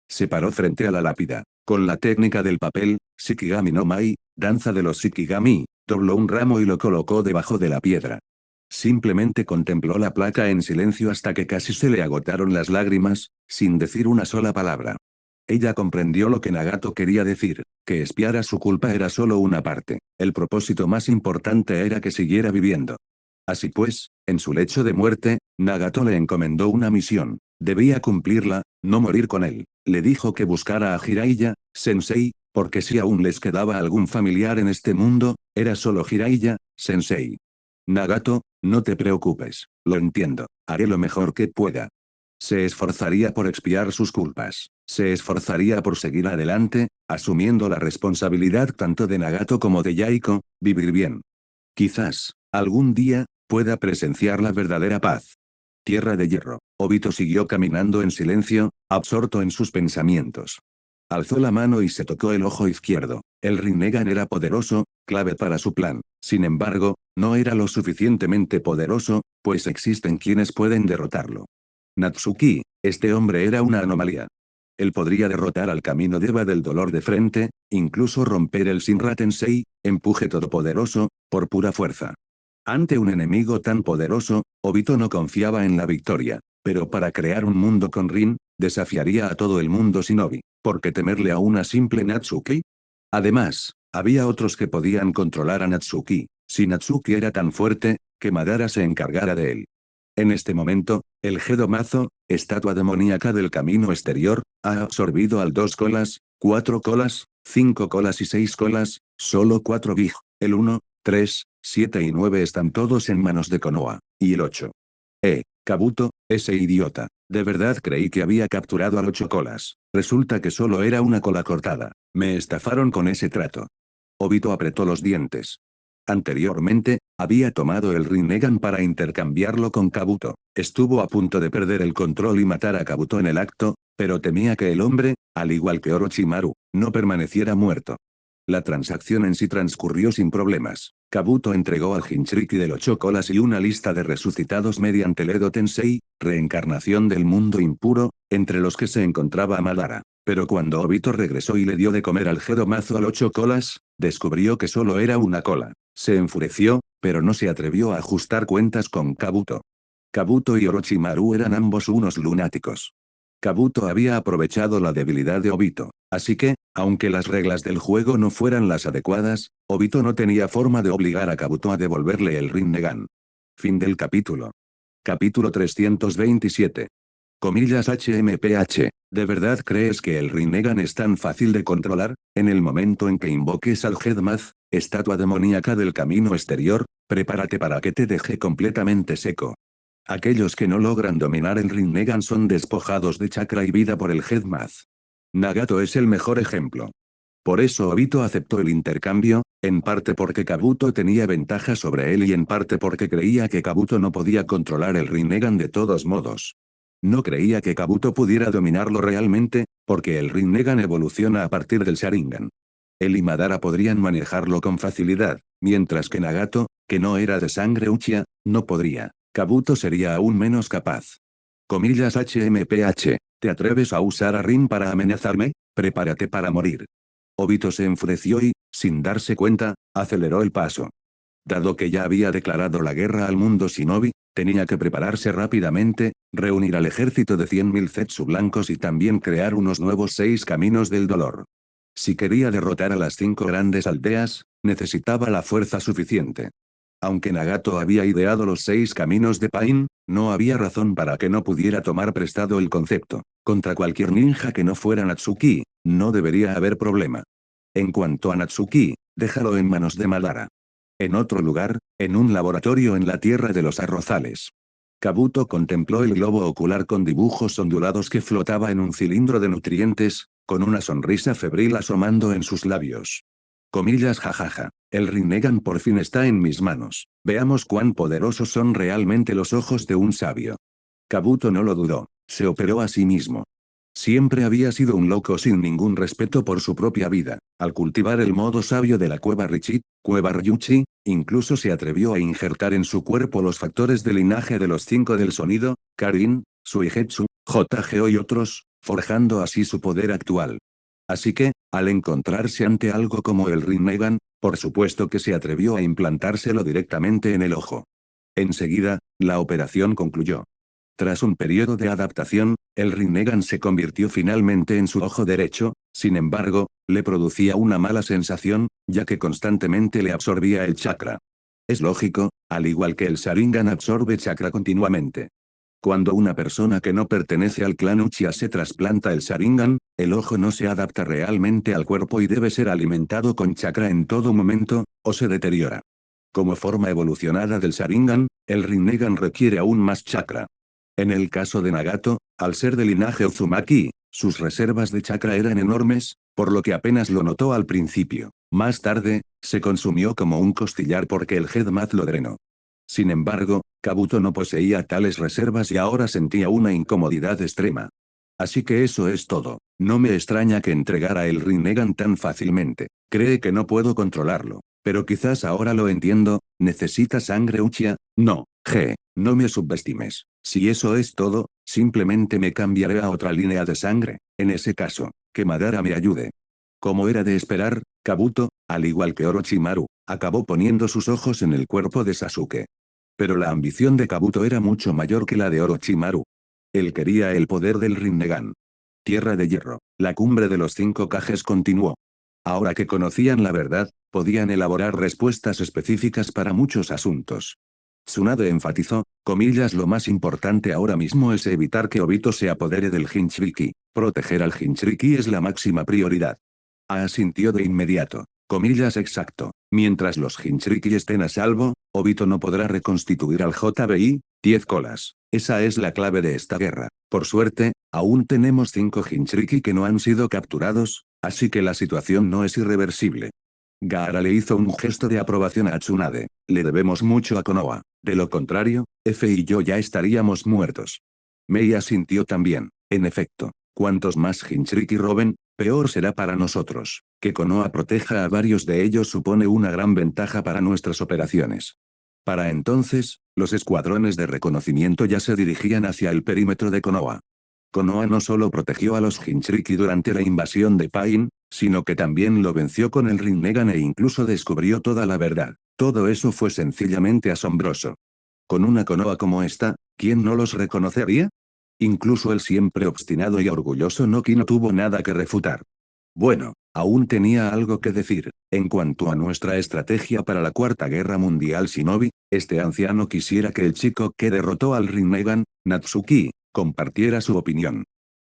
S2: Se paró frente a la lápida. Con la técnica del papel, Shikigami no Mai, danza de los Shikigami, dobló un ramo y lo colocó debajo de la piedra. Simplemente contempló la placa en silencio hasta que casi se le agotaron las lágrimas, sin decir una sola palabra. Ella comprendió lo que Nagato quería decir, que espiara su culpa era solo una parte, el propósito más importante era que siguiera viviendo. Así pues, en su lecho de muerte, Nagato le encomendó una misión. Debía cumplirla, no morir con él. Le dijo que buscara a Jiraiya, sensei, porque si aún les quedaba algún familiar en este mundo, era solo Jiraiya, sensei. Nagato, no te preocupes, lo entiendo, haré lo mejor que pueda. Se esforzaría por expiar sus culpas, se esforzaría por seguir adelante, asumiendo la responsabilidad tanto de Nagato como de Yaiko, vivir bien. Quizás, algún día, pueda presenciar la verdadera paz. Tierra de hierro. Obito siguió caminando en silencio, absorto en sus pensamientos. Alzó la mano y se tocó el ojo izquierdo. El Rinnegan era poderoso, clave para su plan. Sin embargo, no era lo suficientemente poderoso, pues existen quienes pueden derrotarlo. Natsuki, este hombre era una anomalía. Él podría derrotar al Camino de Eva del dolor de frente, incluso romper el Shinra Tensei, empuje todopoderoso, por pura fuerza. Ante un enemigo tan poderoso, Obito no confiaba en la victoria, pero para crear un mundo con Rin, desafiaría a todo el mundo shinobi. ¿Por qué temerle a una simple Natsuki? Además, había otros que podían controlar a Natsuki. Si Natsuki era tan fuerte, que Madara se encargara de él. En este momento, el Gedo Mazo, estatua demoníaca del camino exterior, ha absorbido al 2 colas, 4 colas, 5 colas y 6 colas, solo 4 Big. El 1, 3, 7 y 9 están todos en manos de Konoha. Y el 8. Kabuto, ese idiota. De verdad creí que había capturado al 8 colas. Resulta que solo era una cola cortada. Me estafaron con ese trato. Obito apretó los dientes. Anteriormente, había tomado el Rinnegan para intercambiarlo con Kabuto. Estuvo a punto de perder el control y matar a Kabuto en el acto, pero temía que el hombre, al igual que Orochimaru, no permaneciera muerto. La transacción en sí transcurrió sin problemas. Kabuto entregó al Jinchuriki del 8 colas y una lista de resucitados mediante el Edo Tensei, reencarnación del mundo impuro, entre los que se encontraba Madara. Pero cuando Obito regresó y le dio de comer al Gedomazo al 8 colas, descubrió que solo era una cola. Se enfureció, pero no se atrevió a ajustar cuentas con Kabuto. Kabuto y Orochimaru eran ambos unos lunáticos. Kabuto había aprovechado la debilidad de Obito, así que, aunque las reglas del juego no fueran las adecuadas, Obito no tenía forma de obligar a Kabuto a devolverle el Rinnegan. Fin del capítulo. Capítulo 327. Comillas HMPH, ¿de verdad crees que el Rinnegan es tan fácil de controlar? En el momento en que invoques al Headmath, estatua demoníaca del camino exterior, prepárate para que te deje completamente seco. Aquellos que no logran dominar el Rinnegan son despojados de chakra y vida por el Headmath. Nagato es el mejor ejemplo. Por eso Obito aceptó el intercambio, en parte porque Kabuto tenía ventaja sobre él y en parte porque creía que Kabuto no podía controlar el Rinnegan de todos modos. No creía que Kabuto pudiera dominarlo realmente, porque el Rinnegan evoluciona a partir del Sharingan. Él y Madara podrían manejarlo con facilidad, mientras que Nagato, que no era de sangre Uchiha, no podría. Kabuto sería aún menos capaz. Comillas HMPH, ¿te atreves a usar a Rin para amenazarme? Prepárate para morir. Obito se enfureció y, sin darse cuenta, aceleró el paso. Dado que ya había declarado la guerra al mundo shinobi, tenía que prepararse rápidamente, reunir al ejército de 100.000 Zetsu blancos y también crear unos nuevos 6 caminos del dolor. Si quería derrotar a las 5 grandes aldeas, necesitaba la fuerza suficiente. Aunque Nagato había ideado los 6 caminos de Pain, no había razón para que no pudiera tomar prestado el concepto. Contra cualquier ninja que no fuera Natsuki, no debería haber problema. En cuanto a Natsuki, déjalo en manos de Madara. En otro lugar, en un laboratorio en la tierra de los arrozales. Kabuto contempló el globo ocular con dibujos ondulados que flotaba en un cilindro de nutrientes, con una sonrisa febril asomando en sus labios. Comillas jajaja, el Rinnegan por fin está en mis manos. Veamos cuán poderosos son realmente los ojos de un sabio. Kabuto no lo dudó, se operó a sí mismo. Siempre había sido un loco sin ningún respeto por su propia vida. Al cultivar el modo sabio de la cueva cueva Ryuchi, incluso se atrevió a injertar en su cuerpo los factores de linaje de los 5 del sonido, Karin, Suigetsu, JGO y otros, forjando así su poder actual. Así que, al encontrarse ante algo como el Rinnegan, por supuesto que se atrevió a implantárselo directamente en el ojo. Enseguida, la operación concluyó. Tras un periodo de adaptación, el Rinnegan se convirtió finalmente en su ojo derecho, sin embargo, le producía una mala sensación, ya que constantemente le absorbía el chakra. Es lógico, al igual que el Sharingan absorbe chakra continuamente. Cuando una persona que no pertenece al clan Uchiha se trasplanta el Sharingan, el ojo no se adapta realmente al cuerpo y debe ser alimentado con chakra en todo momento, o se deteriora. Como forma evolucionada del Sharingan, el Rinnegan requiere aún más chakra. En el caso de Nagato, al ser de linaje Uzumaki, sus reservas de chakra eran enormes, por lo que apenas lo notó al principio. Más tarde, se consumió como un costillar porque el Headmath lo drenó. Sin embargo, Kabuto no poseía tales reservas y ahora sentía una incomodidad extrema. Así que eso es todo. No me extraña que entregara el Rinnegan tan fácilmente. Cree que no puedo controlarlo. Pero quizás ahora lo entiendo, ¿necesita sangre Uchiha? No, no me subestimes. Si eso es todo, simplemente me cambiaré a otra línea de sangre, en ese caso, que Madara me ayude. Como era de esperar, Kabuto, al igual que Orochimaru, acabó poniendo sus ojos en el cuerpo de Sasuke. Pero la ambición de Kabuto era mucho mayor que la de Orochimaru. Él quería el poder del Rinnegan. Tierra de Hierro, la cumbre de los 5 Kages continuó. Ahora que conocían la verdad, podían elaborar respuestas específicas para muchos asuntos. Tsunade enfatizó, comillas, lo más importante ahora mismo es evitar que Obito se apodere del Jinchuriki. Proteger al Jinchuriki es la máxima prioridad. Asintió de inmediato. Comillas exacto. Mientras los Jinchuriki estén a salvo, Obito no podrá reconstituir al JBI, 10 colas. Esa es la clave de esta guerra. Por suerte, aún tenemos 5 Jinchuriki que no han sido capturados, así que la situación no es irreversible. Gaara le hizo un gesto de aprobación a Tsunade. Le debemos mucho a Konoha. De lo contrario, F y yo ya estaríamos muertos. Mei asintió también. En efecto, cuantos más Jinchuriki roben, peor será para nosotros. Que Konoha proteja a varios de ellos supone una gran ventaja para nuestras operaciones. Para entonces, los escuadrones de reconocimiento ya se dirigían hacia el perímetro de Konoha. Konoha no solo protegió a los Jinchuriki durante la invasión de Pain, sino que también lo venció con el Rinnegan e incluso descubrió toda la verdad. Todo eso fue sencillamente asombroso. Con una Konoha como esta, ¿quién no los reconocería? Incluso el siempre obstinado y orgulloso Noki no tuvo nada que refutar. Bueno, aún tenía algo que decir. En cuanto a nuestra estrategia para la Cuarta Guerra Mundial Shinobi, este anciano quisiera que el chico que derrotó al Rinnegan, Natsuki, compartiera su opinión.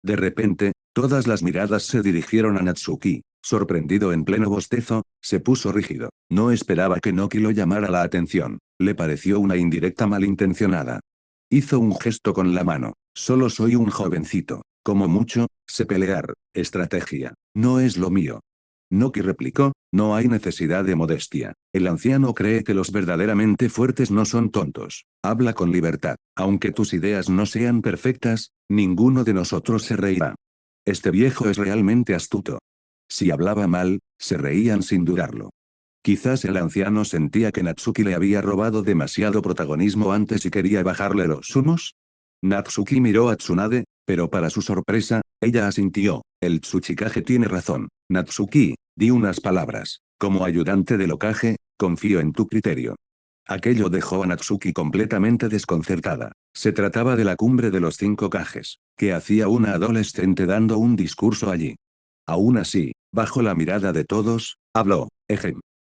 S2: De repente, todas las miradas se dirigieron a Natsuki. Sorprendido en pleno bostezo, se puso rígido. No esperaba que Noki lo llamara la atención. Le pareció una indirecta malintencionada. Hizo un gesto con la mano. Solo soy un jovencito. Como mucho, sé pelear. Estrategia. No es lo mío. Noki replicó, no hay necesidad de modestia. El anciano cree que los verdaderamente fuertes no son tontos. Habla con libertad. Aunque tus ideas no sean perfectas, ninguno de nosotros se reirá. Este viejo es realmente astuto. Si hablaba mal, se reían sin dudarlo. Quizás el anciano sentía que Natsuki le había robado demasiado protagonismo antes y quería bajarle los humos. Natsuki miró a Tsunade, pero para su sorpresa, ella asintió. El Tsuchikage tiene razón. Natsuki, di unas palabras. Como ayudante del Hokage, confío en tu criterio. Aquello dejó a Natsuki completamente desconcertada. Se trataba de la cumbre de los 5 Kages. ¿Qué hacía una adolescente dando un discurso allí? Aún así, bajo la mirada de todos, habló.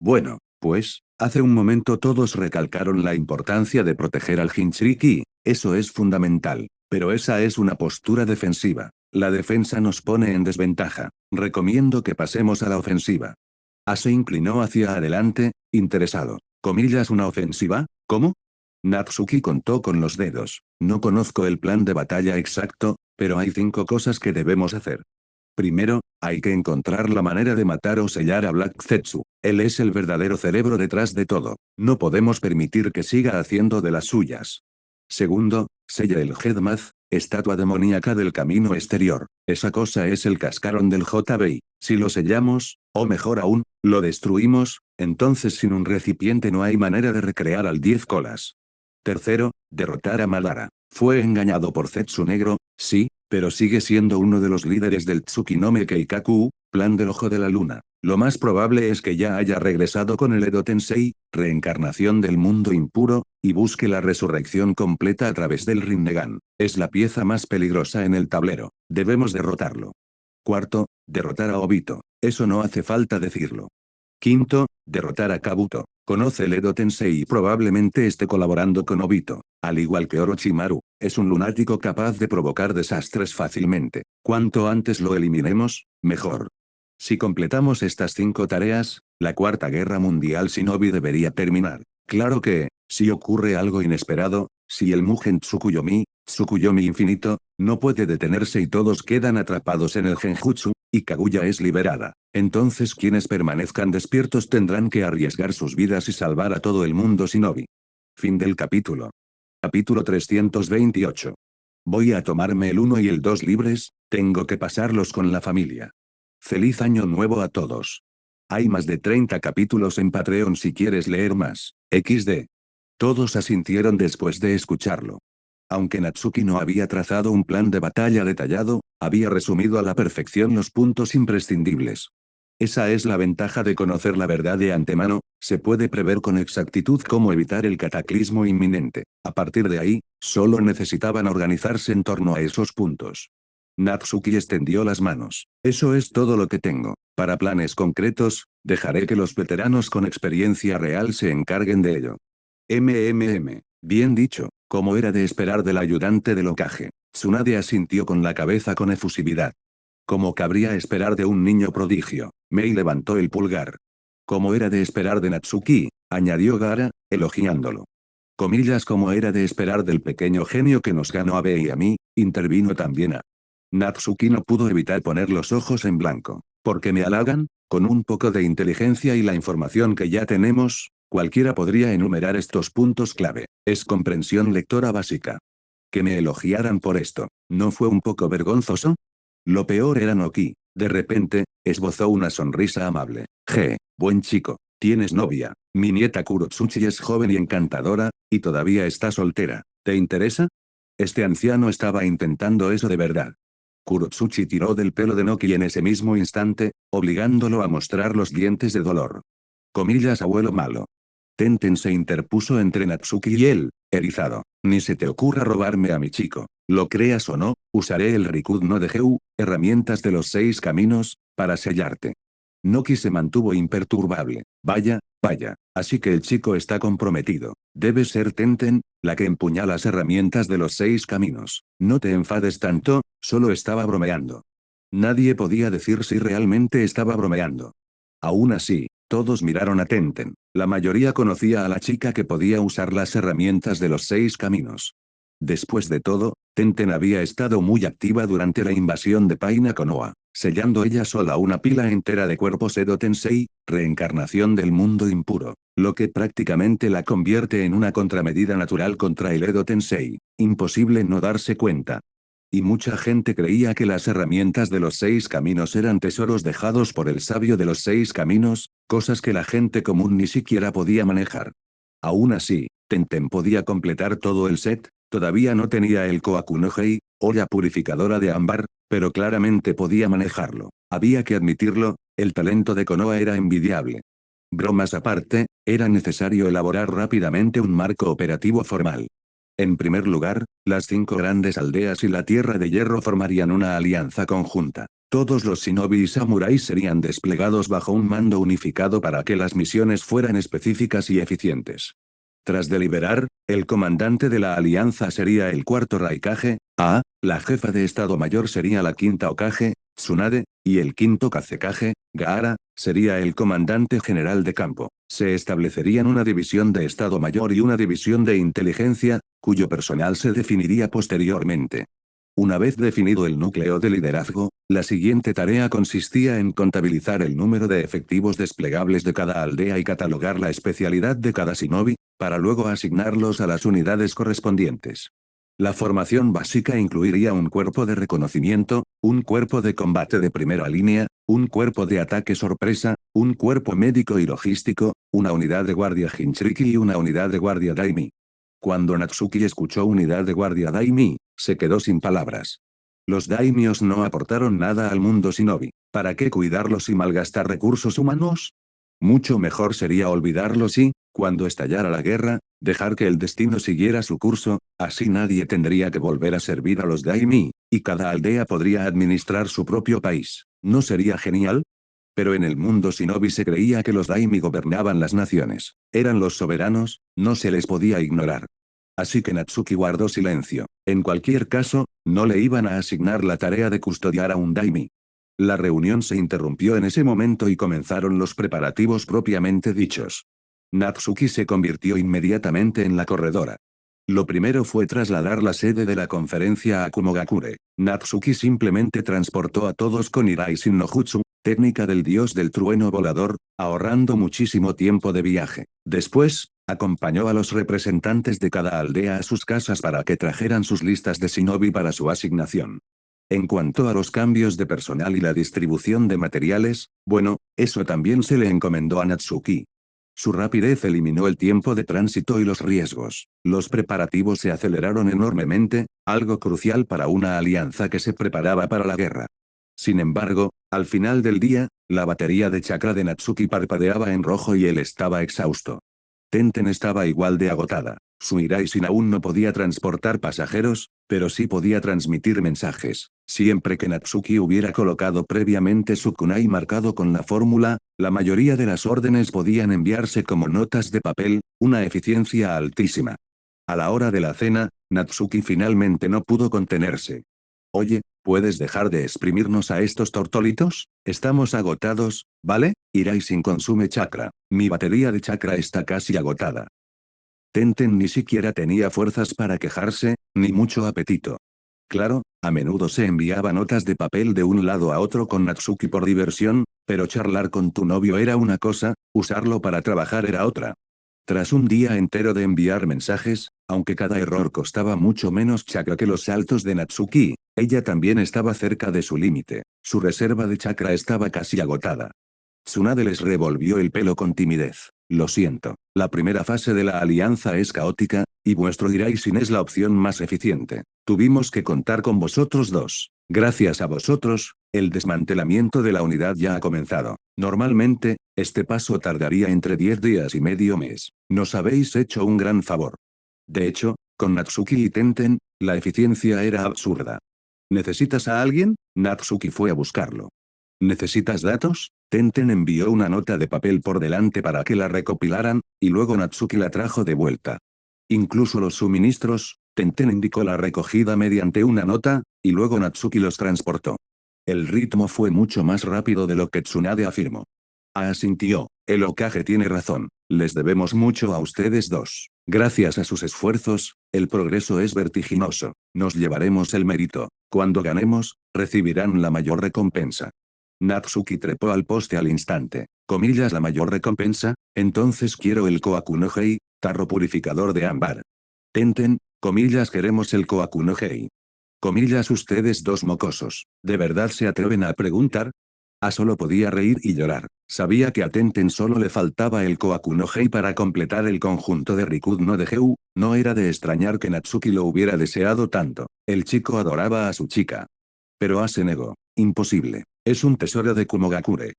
S2: Bueno, pues, hace un momento todos recalcaron la importancia de proteger al Jinchuriki. Eso es fundamental. Pero esa es una postura defensiva. La defensa nos pone en desventaja. Recomiendo que pasemos a la ofensiva. Se inclinó hacia adelante, interesado. ¿Comillas una ofensiva? ¿Cómo? Natsuki contó con los dedos. No conozco el plan de batalla exacto, pero hay 5 cosas que debemos hacer. Primero, hay que encontrar la manera de matar o sellar a Black Zetsu. Él es el verdadero cerebro detrás de todo. No podemos permitir que siga haciendo de las suyas. Segundo, sella el Headmath, estatua demoníaca del camino exterior. Esa cosa es el cascarón del JBI. Si lo sellamos, o mejor aún, lo destruimos, entonces sin un recipiente no hay manera de recrear al 10 colas. Tercero, derrotar a Madara. Fue engañado por Zetsu Negro, sí, pero sigue siendo uno de los líderes del Tsukinome Keikaku, plan del Ojo de la Luna. Lo más probable es que ya haya regresado con el Edo Tensei, reencarnación del mundo impuro, y busque la resurrección completa a través del Rinnegan. Es la pieza más peligrosa en el tablero. Debemos derrotarlo. Cuarto, derrotar a Obito. Eso no hace falta decirlo. Quinto, derrotar a Kabuto. Conoce el Edo Tensei y probablemente esté colaborando con Obito. Al igual que Orochimaru, es un lunático capaz de provocar desastres fácilmente. Cuanto antes lo eliminemos, mejor. Si completamos estas 5 tareas, la Cuarta Guerra Mundial Shinobi debería terminar. Claro que, si ocurre algo inesperado, si el Mugen Tsukuyomi infinito, no puede detenerse y todos quedan atrapados en el Genjutsu, y Kaguya es liberada, entonces quienes permanezcan despiertos tendrán que arriesgar sus vidas y salvar a todo el mundo Shinobi. Fin del capítulo. Capítulo 328. Voy a tomarme el 1 y el 2 libres, tengo que pasarlos con la familia. Feliz año nuevo a todos. Hay más de 30 capítulos en Patreon si quieres leer más. XD. Todos asintieron después de escucharlo. Aunque Natsuki no había trazado un plan de batalla detallado, había resumido a la perfección los puntos imprescindibles. Esa es la ventaja de conocer la verdad de antemano, se puede prever con exactitud cómo evitar el cataclismo inminente. A partir de ahí, solo necesitaban organizarse en torno a esos puntos. Natsuki extendió las manos. Eso es todo lo que tengo. Para planes concretos, dejaré que los veteranos con experiencia real se encarguen de ello. Bien dicho, como era de esperar del ayudante del Hokage. Tsunade asintió con la cabeza con efusividad. Como cabría esperar de un niño prodigio, Mei levantó el pulgar. Como era de esperar de Natsuki, añadió Gaara, elogiándolo. Comillas como era de esperar del pequeño genio que nos ganó a Bei y a mí, intervino también a. Natsuki no pudo evitar poner los ojos en blanco. ¿Por qué me halagan? Con un poco de inteligencia y la información que ya tenemos, cualquiera podría enumerar estos puntos clave. Es comprensión lectora básica. Que me elogiaran por esto, ¿no fue un poco vergonzoso? Lo peor era Noki. De repente, esbozó una sonrisa amable. Buen chico. Tienes novia. Mi nieta Kurotsuchi es joven y encantadora, y todavía está soltera. ¿Te interesa? Este anciano estaba intentando eso de verdad. Kurotsuchi tiró del pelo de Noki en ese mismo instante, obligándolo a mostrar los dientes de dolor. Comillas, abuelo malo. Tenten se interpuso entre Natsuki y él, erizado. Ni se te ocurra robarme a mi chico. Lo creas o no, usaré el Rikud no de Geu, herramientas de los 6 caminos, para sellarte. Noki se mantuvo imperturbable. Vaya, vaya, así que el chico está comprometido. Debe ser Tenten, la que empuña las herramientas de los 6 caminos. No te enfades tanto, solo estaba bromeando. Nadie podía decir si realmente estaba bromeando. Aún así, todos miraron a Tenten. La mayoría conocía a la chica que podía usar las herramientas de los 6 caminos. Después de todo, Tenten había estado muy activa durante la invasión de Paina Konoha, sellando ella sola una pila entera de cuerpos Edo Tensei, reencarnación del mundo impuro, lo que prácticamente la convierte en una contramedida natural contra el Edo Tensei. Imposible no darse cuenta. Y mucha gente creía que las herramientas de los 6 caminos eran tesoros dejados por el sabio de los 6 caminos, cosas que la gente común ni siquiera podía manejar. Aún así, Tenten podía completar todo el set, todavía no tenía el Kohaku no Hei, olla purificadora de ámbar, pero claramente podía manejarlo. Había que admitirlo, el talento de Konoha era envidiable. Bromas aparte, era necesario elaborar rápidamente un marco operativo formal. En primer lugar, las 5 grandes aldeas y la Tierra de Hierro formarían una alianza conjunta. Todos los shinobi y samuráis serían desplegados bajo un mando unificado para que las misiones fueran específicas y eficientes. Tras deliberar, el comandante de la alianza sería el cuarto Raikage, la jefa de Estado Mayor sería la quinta Hokage, Tsunade, y el quinto Kazekage, Gaara, sería el comandante general de campo. Se establecerían una división de Estado Mayor y una división de inteligencia, cuyo personal se definiría posteriormente. Una vez definido el núcleo de liderazgo, la siguiente tarea consistía en contabilizar el número de efectivos desplegables de cada aldea y catalogar la especialidad de cada shinobi, para luego asignarlos a las unidades correspondientes. La formación básica incluiría un cuerpo de reconocimiento, un cuerpo de combate de primera línea, un cuerpo de ataque sorpresa, un cuerpo médico y logístico, una unidad de guardia Jinchuriki y una unidad de guardia Daimi. Cuando Natsuki escuchó unidad de guardia Daimi, se quedó sin palabras. Los daimios no aportaron nada al mundo shinobi. ¿Para qué cuidarlos y malgastar recursos humanos? Mucho mejor sería olvidarlos y, cuando estallara la guerra, dejar que el destino siguiera su curso, así nadie tendría que volver a servir a los daimi, y cada aldea podría administrar su propio país. ¿No sería genial? Pero en el mundo shinobi se creía que los daimi gobernaban las naciones. Eran los soberanos, no se les podía ignorar. Así que Natsuki guardó silencio. En cualquier caso, no le iban a asignar la tarea de custodiar a un daimi. La reunión se interrumpió en ese momento y comenzaron los preparativos propiamente dichos. Natsuki se convirtió inmediatamente en la corredora. Lo primero fue trasladar la sede de la conferencia a Kumogakure. Natsuki simplemente transportó a todos con Iraishin no Jutsu, técnica del dios del trueno volador, ahorrando muchísimo tiempo de viaje. Después, acompañó a los representantes de cada aldea a sus casas para que trajeran sus listas de shinobi para su asignación. En cuanto a los cambios de personal y la distribución de materiales, bueno, eso también se le encomendó a Natsuki. Su rapidez eliminó el tiempo de tránsito y los riesgos. Los preparativos se aceleraron enormemente, algo crucial para una alianza que se preparaba para la guerra. Sin embargo, al final del día, la batería de chakra de Natsuki parpadeaba en rojo y él estaba exhausto. Tenten estaba igual de agotada. Su Iraishin aún no podía transportar pasajeros, pero sí podía transmitir mensajes. Siempre que Natsuki hubiera colocado previamente su kunai marcado con la fórmula, la mayoría de las órdenes podían enviarse como notas de papel, una eficiencia altísima. A la hora de la cena, Natsuki finalmente no pudo contenerse. Oye, ¿puedes dejar de exprimirnos a estos tortolitos? Estamos agotados, ¿vale? Iraishin consume chakra. Mi batería de chakra está casi agotada. Tenten ni siquiera tenía fuerzas para quejarse, ni mucho apetito. Claro, a menudo se enviaba notas de papel de un lado a otro con Natsuki por diversión, pero charlar con tu novio era una cosa, usarlo para trabajar era otra. Tras un día entero de enviar mensajes, aunque cada error costaba mucho menos chakra que los saltos de Natsuki, ella también estaba cerca de su límite. Su reserva de chakra estaba casi agotada. Tsunade les revolvió el pelo con timidez. Lo siento, la primera fase de la alianza es caótica, y vuestro Iraishin es la opción más eficiente. Tuvimos que contar con vosotros dos. Gracias a vosotros, el desmantelamiento de la unidad ya ha comenzado. Normalmente, este paso tardaría entre 10 días y medio mes. Nos habéis hecho un gran favor. De hecho, con Natsuki y Tenten, la eficiencia era absurda. ¿Necesitas a alguien? Natsuki fue a buscarlo. ¿Necesitas datos? Tenten envió una nota de papel por delante para que la recopilaran, y luego Natsuki la trajo de vuelta. Incluso los suministros, Tenten indicó la recogida mediante una nota, y luego Natsuki los transportó. El ritmo fue mucho más rápido de lo que Tsunade afirmó. Asintió, el Hokage tiene razón, les debemos mucho a ustedes dos. Gracias a sus esfuerzos, el progreso es vertiginoso, nos llevaremos el mérito. Cuando ganemos, recibirán la mayor recompensa. Natsuki trepó al poste al instante. Comillas, la mayor recompensa, entonces quiero el Kohaku no Hei, tarro purificador de ámbar. Tenten, comillas, queremos el Kohaku no Hei. Comillas, ustedes dos mocosos, ¿de verdad se atreven a preguntar? Solo podía reír y llorar. Sabía que a Tenten solo le faltaba el Kohaku no Hei para completar el conjunto de Rikud no Deheu, no era de extrañar que Natsuki lo hubiera deseado tanto. El chico adoraba a su chica. Pero se negó. Imposible. Es un tesoro de Kumogakure.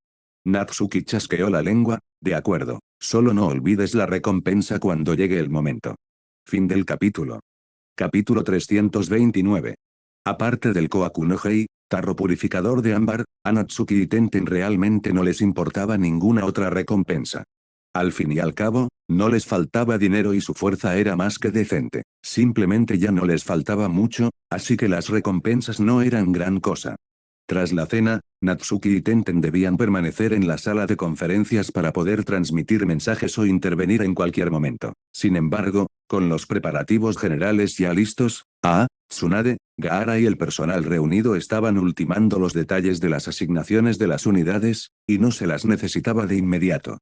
S2: Natsuki chasqueó la lengua, de acuerdo. Solo no olvides la recompensa cuando llegue el momento. Fin del capítulo. Capítulo 329. Aparte del Kohaku no Hei, tarro purificador de ámbar, a Natsuki y Tenten realmente no les importaba ninguna otra recompensa. Al fin y al cabo, no les faltaba dinero y su fuerza era más que decente. Simplemente ya no les faltaba mucho, así que las recompensas no eran gran cosa. Tras la cena, Natsuki y Tenten debían permanecer en la sala de conferencias para poder transmitir mensajes o intervenir en cualquier momento. Sin embargo, con los preparativos generales ya listos, Tsunade, Gaara y el personal reunido estaban ultimando los detalles de las asignaciones de las unidades, y no se las necesitaba de inmediato.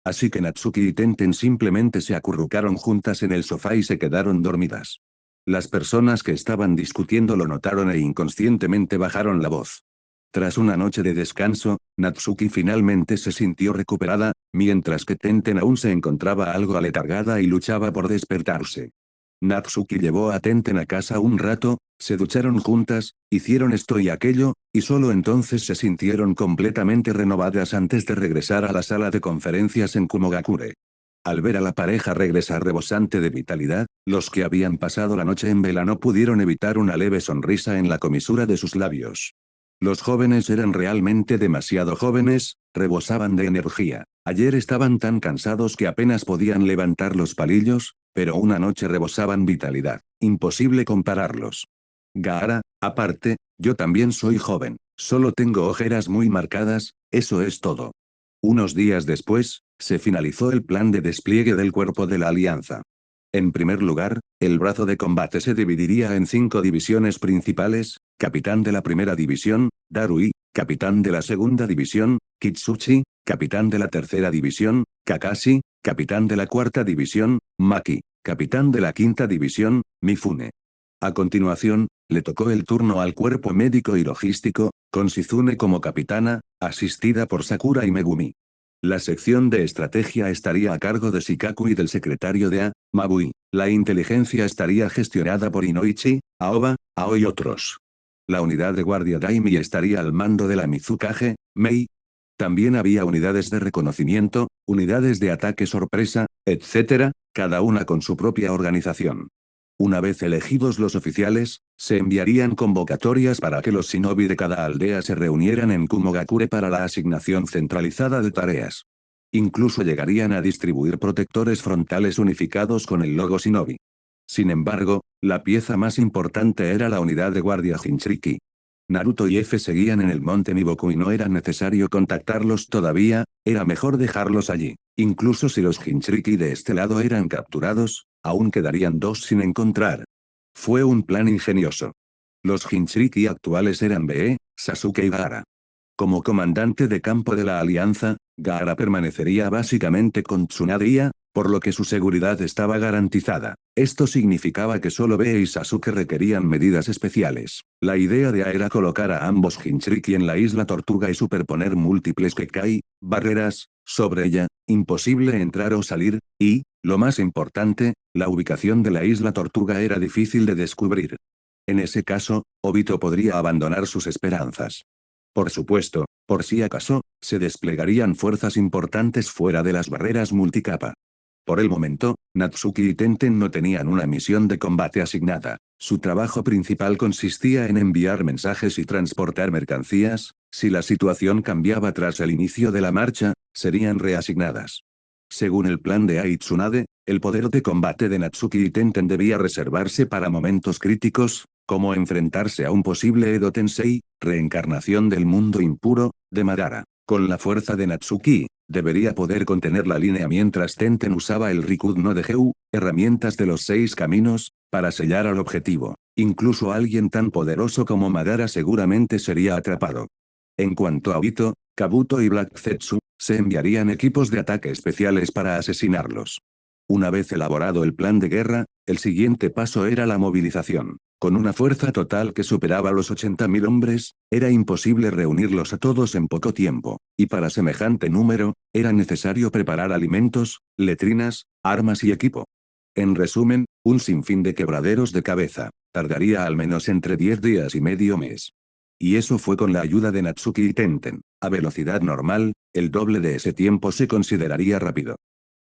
S2: Así que Natsuki y Tenten simplemente se acurrucaron juntas en el sofá y se quedaron dormidas. Las personas que estaban discutiendo lo notaron e inconscientemente bajaron la voz. Tras una noche de descanso, Natsuki finalmente se sintió recuperada, mientras que Tenten aún se encontraba algo aletargada y luchaba por despertarse. Natsuki llevó a Tenten a casa un rato, se ducharon juntas, hicieron esto y aquello, y solo entonces se sintieron completamente renovadas antes de regresar a la sala de conferencias en Kumogakure. Al ver a la pareja regresar rebosante de vitalidad, los que habían pasado la noche en vela no pudieron evitar una leve sonrisa en la comisura de sus labios. Los jóvenes eran realmente demasiado jóvenes, rebosaban de energía. Ayer estaban tan cansados que apenas podían levantar los palillos, pero una noche rebosaban vitalidad. Imposible compararlos. Gaara, aparte, yo también soy joven. Solo tengo ojeras muy marcadas, eso es todo. Unos días después, se finalizó el plan de despliegue del cuerpo de la Alianza. En primer lugar, el brazo de combate se dividiría en 5 divisiones principales: capitán de la primera división, Darui; capitán de la segunda división, Kitsuchi; capitán de la tercera división, Kakashi; capitán de la cuarta división, Maki; capitán de la quinta división, Mifune. A continuación, le tocó el turno al cuerpo médico y logístico, con Shizune como capitana, asistida por Sakura y Megumi. La sección de estrategia estaría a cargo de Shikaku y del secretario de Mabui. La inteligencia estaría gestionada por Inoichi, Aoba, Ao y otros. La unidad de guardia Daimi estaría al mando de la Mizukage, Mei. También había unidades de reconocimiento, unidades de ataque sorpresa, etc., cada una con su propia organización. Una vez elegidos los oficiales, se enviarían convocatorias para que los shinobi de cada aldea se reunieran en Kumogakure para la asignación centralizada de tareas. Incluso llegarían a distribuir protectores frontales unificados con el logo shinobi. Sin embargo, la pieza más importante era la unidad de guardia Jinchuriki. Naruto y F seguían en el monte Miboku y no era necesario contactarlos todavía, era mejor dejarlos allí. Incluso si los Jinchuriki de este lado eran capturados, aún quedarían 2 sin encontrar. Fue un plan ingenioso. Los Jinchuriki actuales eran Be, Sasuke y Gaara. Como comandante de campo de la Alianza, Gaara permanecería básicamente con Tsunade y por lo que su seguridad estaba garantizada. Esto significaba que solo Be y Sasuke requerían medidas especiales. La idea de era colocar a ambos Jinchuriki en la isla Tortuga y superponer múltiples Kekai, barreras, sobre ella, imposible entrar o salir, y, lo más importante, la ubicación de la isla Tortuga era difícil de descubrir. En ese caso, Obito podría abandonar sus esperanzas. Por supuesto, por si acaso, se desplegarían fuerzas importantes fuera de las barreras multicapa. Por el momento, Natsuki y Tenten no tenían una misión de combate asignada. Su trabajo principal consistía en enviar mensajes y transportar mercancías. Si la situación cambiaba tras el inicio de la marcha, serían reasignadas. Según el plan de Ai Tsunade, el poder de combate de Natsuki y Tenten debía reservarse para momentos críticos, como enfrentarse a un posible Edo Tensei, reencarnación del mundo impuro, de Madara. Con la fuerza de Natsuki, debería poder contener la línea mientras Tenten usaba el Rikud no Degeu, herramientas de los 6 caminos, para sellar al objetivo. Incluso alguien tan poderoso como Madara seguramente sería atrapado. En cuanto a Obito, Kabuto y Black Zetsu, se enviarían equipos de ataque especiales para asesinarlos. Una vez elaborado el plan de guerra, el siguiente paso era la movilización. Con una fuerza total que superaba los 80.000 hombres, era imposible reunirlos a todos en poco tiempo, y para semejante número, era necesario preparar alimentos, letrinas, armas y equipo. En resumen, un sinfín de quebraderos de cabeza. Tardaría al menos entre 10 días y medio mes. Y eso fue con la ayuda de Natsuki y Tenten. A velocidad normal, el doble de ese tiempo se consideraría rápido.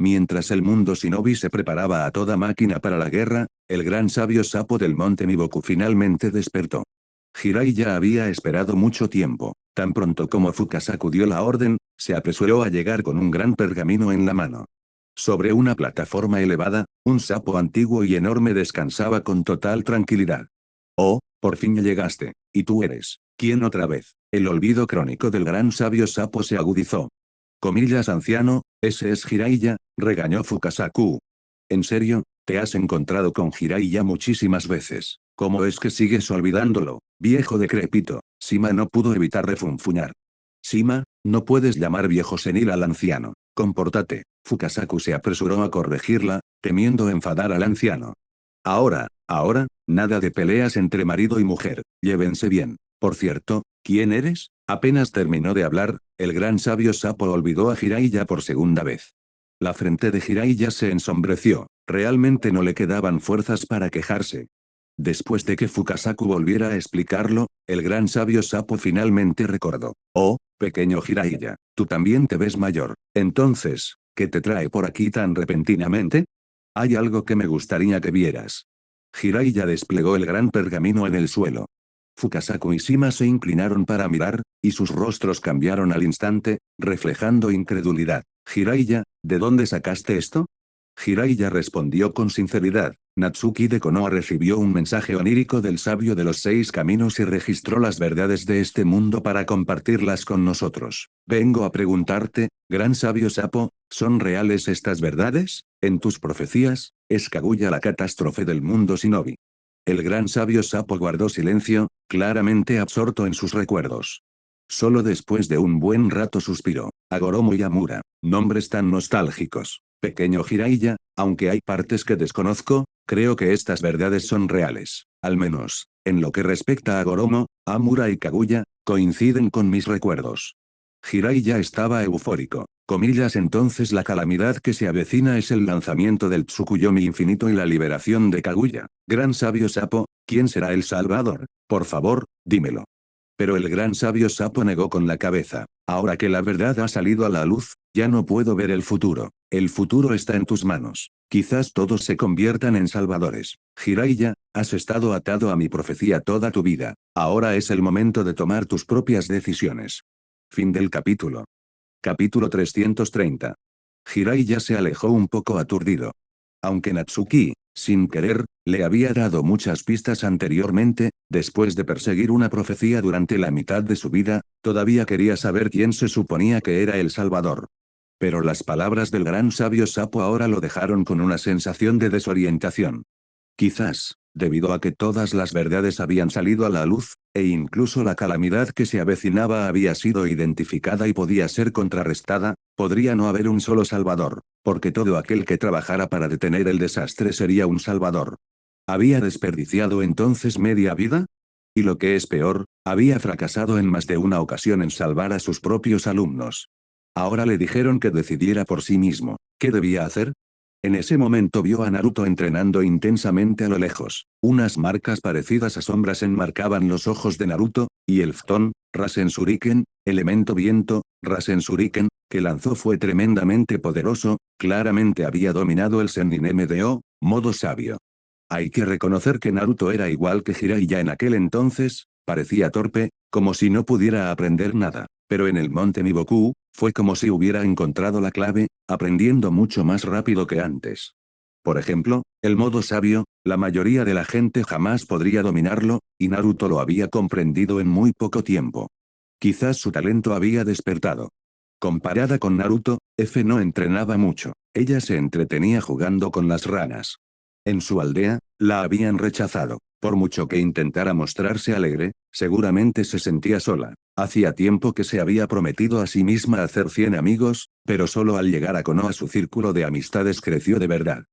S2: Mientras el mundo shinobi se preparaba a toda máquina para la guerra, el gran sabio sapo del monte Miboku finalmente despertó. Jirai ya había esperado mucho tiempo. Tan pronto como Fukasaku dio la orden, se apresuró a llegar con un gran pergamino en la mano. Sobre una plataforma elevada, un sapo antiguo y enorme descansaba con total tranquilidad. Oh, por fin llegaste. ¿Y tú eres? ¿Quién otra vez? El olvido crónico del gran sabio sapo se agudizó. Comillas anciano, ese es Jiraiya, regañó Fukasaku. ¿En serio? Te has encontrado con Jiraiya muchísimas veces. ¿Cómo es que sigues olvidándolo, viejo decrépito? Shima no pudo evitar refunfuñar. Shima, no puedes llamar viejo senil al anciano. Compórtate. Fukasaku se apresuró a corregirla, temiendo enfadar al anciano. Ahora, nada de peleas entre marido y mujer, llévense bien. Por cierto, ¿quién eres? Apenas terminó de hablar, el gran sabio sapo olvidó a Jiraiya por segunda vez. La frente de Jiraiya se ensombreció, realmente no le quedaban fuerzas para quejarse. Después de que Fukasaku volviera a explicarlo, el gran sabio sapo finalmente recordó. Oh, pequeño Jiraiya, tú también te ves mayor. Entonces, ¿qué te trae por aquí tan repentinamente? Hay algo que me gustaría que vieras. Jiraiya desplegó el gran pergamino en el suelo. Fukasaku y Shima se inclinaron para mirar, y sus rostros cambiaron al instante, reflejando incredulidad. Jiraiya, ¿de dónde sacaste esto? Jiraiya respondió con sinceridad. Natsuki de Konoha recibió un mensaje onírico del sabio de los 6 caminos y registró las verdades de este mundo para compartirlas con nosotros. Vengo a preguntarte, gran sabio sapo, ¿son reales estas verdades? En tus profecías, es Kaguya la catástrofe del mundo shinobi. El gran sabio sapo guardó silencio, claramente absorto en sus recuerdos. Solo después de un buen rato suspiró. Agoromo Yamura, nombres tan nostálgicos. Pequeño Jiraiya, aunque hay partes que desconozco, creo que estas verdades son reales. Al menos, en lo que respecta a Goromo, Amura y Kaguya, coinciden con mis recuerdos. Jiraiya estaba eufórico. Comillas entonces la calamidad que se avecina es el lanzamiento del Tsukuyomi infinito y la liberación de Kaguya. Gran sabio sapo, ¿quién será el salvador? Por favor, dímelo. Pero el gran sabio sapo negó con la cabeza. Ahora que la verdad ha salido a la luz, ya no puedo ver el futuro. El futuro está en tus manos. Quizás todos se conviertan en salvadores. Jiraiya, has estado atado a mi profecía toda tu vida. Ahora es el momento de tomar tus propias decisiones. Fin del capítulo. Capítulo 330. Jiraiya se alejó un poco aturdido. Aunque Natsuki, sin querer, le había dado muchas pistas anteriormente, después de perseguir una profecía durante la mitad de su vida, todavía quería saber quién se suponía que era el Salvador. Pero las palabras del gran sabio sapo ahora lo dejaron con una sensación de desorientación. Quizás, debido a que todas las verdades habían salido a la luz, e incluso la calamidad que se avecinaba había sido identificada y podía ser contrarrestada, podría no haber un solo salvador, porque todo aquel que trabajara para detener el desastre sería un salvador. ¿Había desperdiciado entonces media vida? Y lo que es peor, había fracasado en más de una ocasión en salvar a sus propios alumnos. Ahora le dijeron que decidiera por sí mismo. ¿Qué debía hacer? En ese momento vio a Naruto entrenando intensamente a lo lejos. Unas marcas parecidas a sombras enmarcaban los ojos de Naruto, y el Fton, Rasen Shuriken, elemento viento, Rasen Shuriken, que lanzó fue tremendamente poderoso, claramente había dominado el Sennin MDO, modo sabio. Hay que reconocer que Naruto era igual que Jiraiya en aquel entonces, parecía torpe, como si no pudiera aprender nada, pero en el monte Miboku, fue como si hubiera encontrado la clave, aprendiendo mucho más rápido que antes. Por ejemplo, el modo sabio, la mayoría de la gente jamás podría dominarlo, y Naruto lo había comprendido en muy poco tiempo. Quizás su talento había despertado. Comparada con Naruto, F no entrenaba mucho, ella se entretenía jugando con las ranas. En su aldea, la habían rechazado. Por mucho que intentara mostrarse alegre, seguramente se sentía sola. Hacía tiempo que se había prometido a sí misma hacer 100 amigos, pero solo al llegar a Konoha su círculo de amistades creció de verdad.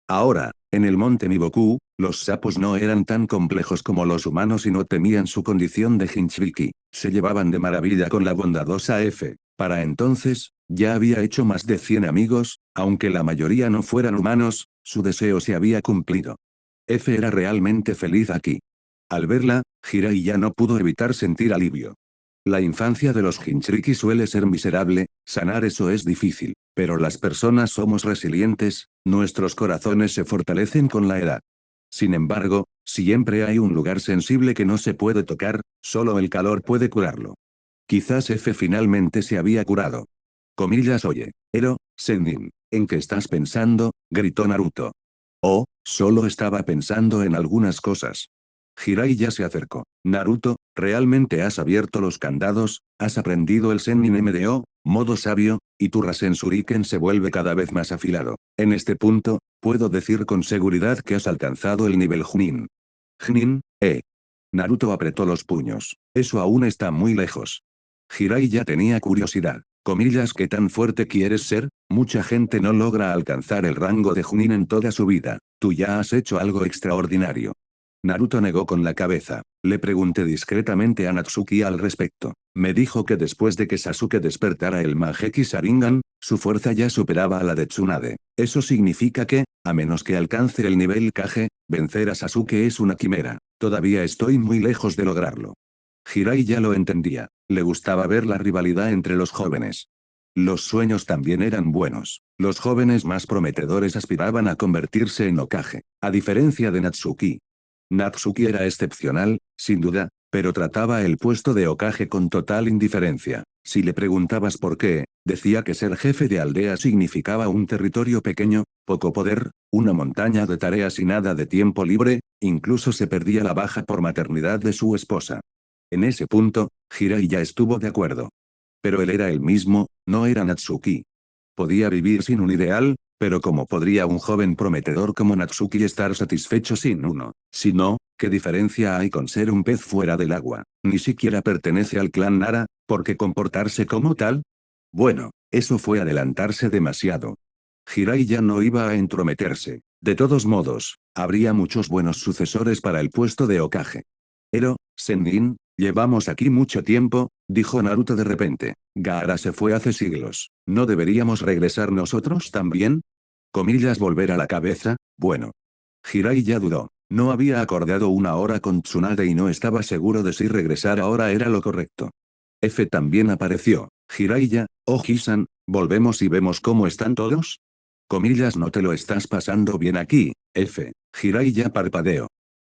S2: Ahora, en el monte Miboku, los sapos no eran tan complejos como los humanos y no temían su condición de Hinchibiki. Se llevaban de maravilla con la bondadosa F. Para entonces, ya había hecho más de 100 amigos, aunque la mayoría no fueran humanos, su deseo se había cumplido. F era realmente feliz aquí. Al verla, Jiraiya no pudo evitar sentir alivio. La infancia de los Jinchuriki suele ser miserable, sanar eso es difícil, pero las personas somos resilientes, nuestros corazones se fortalecen con la edad. Sin embargo, siempre hay un lugar sensible que no se puede tocar, solo el calor puede curarlo. Quizás F finalmente se había curado. Comillas oye, Ero, Sennin, ¿en qué estás pensando? Gritó Naruto. Oh, solo estaba pensando en algunas cosas. Jiraiya se acercó. Naruto, ¿realmente has abierto los candados? ¿Has aprendido el Sennin MDO, modo sabio, y tu Rasen Shuriken se vuelve cada vez más afilado? En este punto, puedo decir con seguridad que has alcanzado el nivel Chunin. Chunin, Naruto apretó los puños. Eso aún está muy lejos. Jiraiya tenía curiosidad. Comillas, ¿qué tan fuerte quieres ser? Mucha gente no logra alcanzar el rango de Chunin en toda su vida. Tú ya has hecho algo extraordinario. Naruto negó con la cabeza. Le pregunté discretamente a Natsuki al respecto. Me dijo que después de que Sasuke despertara el Mangekyou Sharingan, su fuerza ya superaba a la de Tsunade. Eso significa que, a menos que alcance el nivel Kage, vencer a Sasuke es una quimera. Todavía estoy muy lejos de lograrlo. Jirai ya lo entendía. Le gustaba ver la rivalidad entre los jóvenes. Los sueños también eran buenos. Los jóvenes más prometedores aspiraban a convertirse en Hokage, a diferencia de Natsuki. Natsuki era excepcional, sin duda, pero trataba el puesto de Hokage con total indiferencia. Si le preguntabas por qué, decía que ser jefe de aldea significaba un territorio pequeño, poco poder, una montaña de tareas y nada de tiempo libre, incluso se perdía la baja por maternidad de su esposa. En ese punto, Jirai ya estuvo de acuerdo. Pero él era el mismo, no era Natsuki. Podía vivir sin un ideal, pero ¿cómo podría un joven prometedor como Natsuki estar satisfecho sin uno? Si no, ¿qué diferencia hay con ser un pez fuera del agua? Ni siquiera pertenece al clan Nara, ¿por qué comportarse como tal? Bueno, eso fue adelantarse demasiado. Jirai ya no iba a entrometerse. De todos modos, habría muchos buenos sucesores para el puesto de Hokage. Ero, Sennin, llevamos aquí mucho tiempo, dijo Naruto de repente. Gaara se fue hace siglos. ¿No deberíamos regresar nosotros también? Comillas volver a la cabeza, bueno. Jirai ya dudó. No había acordado una hora con Tsunade y no estaba seguro de si regresar ahora era lo correcto. F también apareció. Jiraiya, oh Hisan, ¿volvemos y vemos cómo están todos? Comillas, no te lo estás pasando bien aquí, F. Jiraiya parpadeó.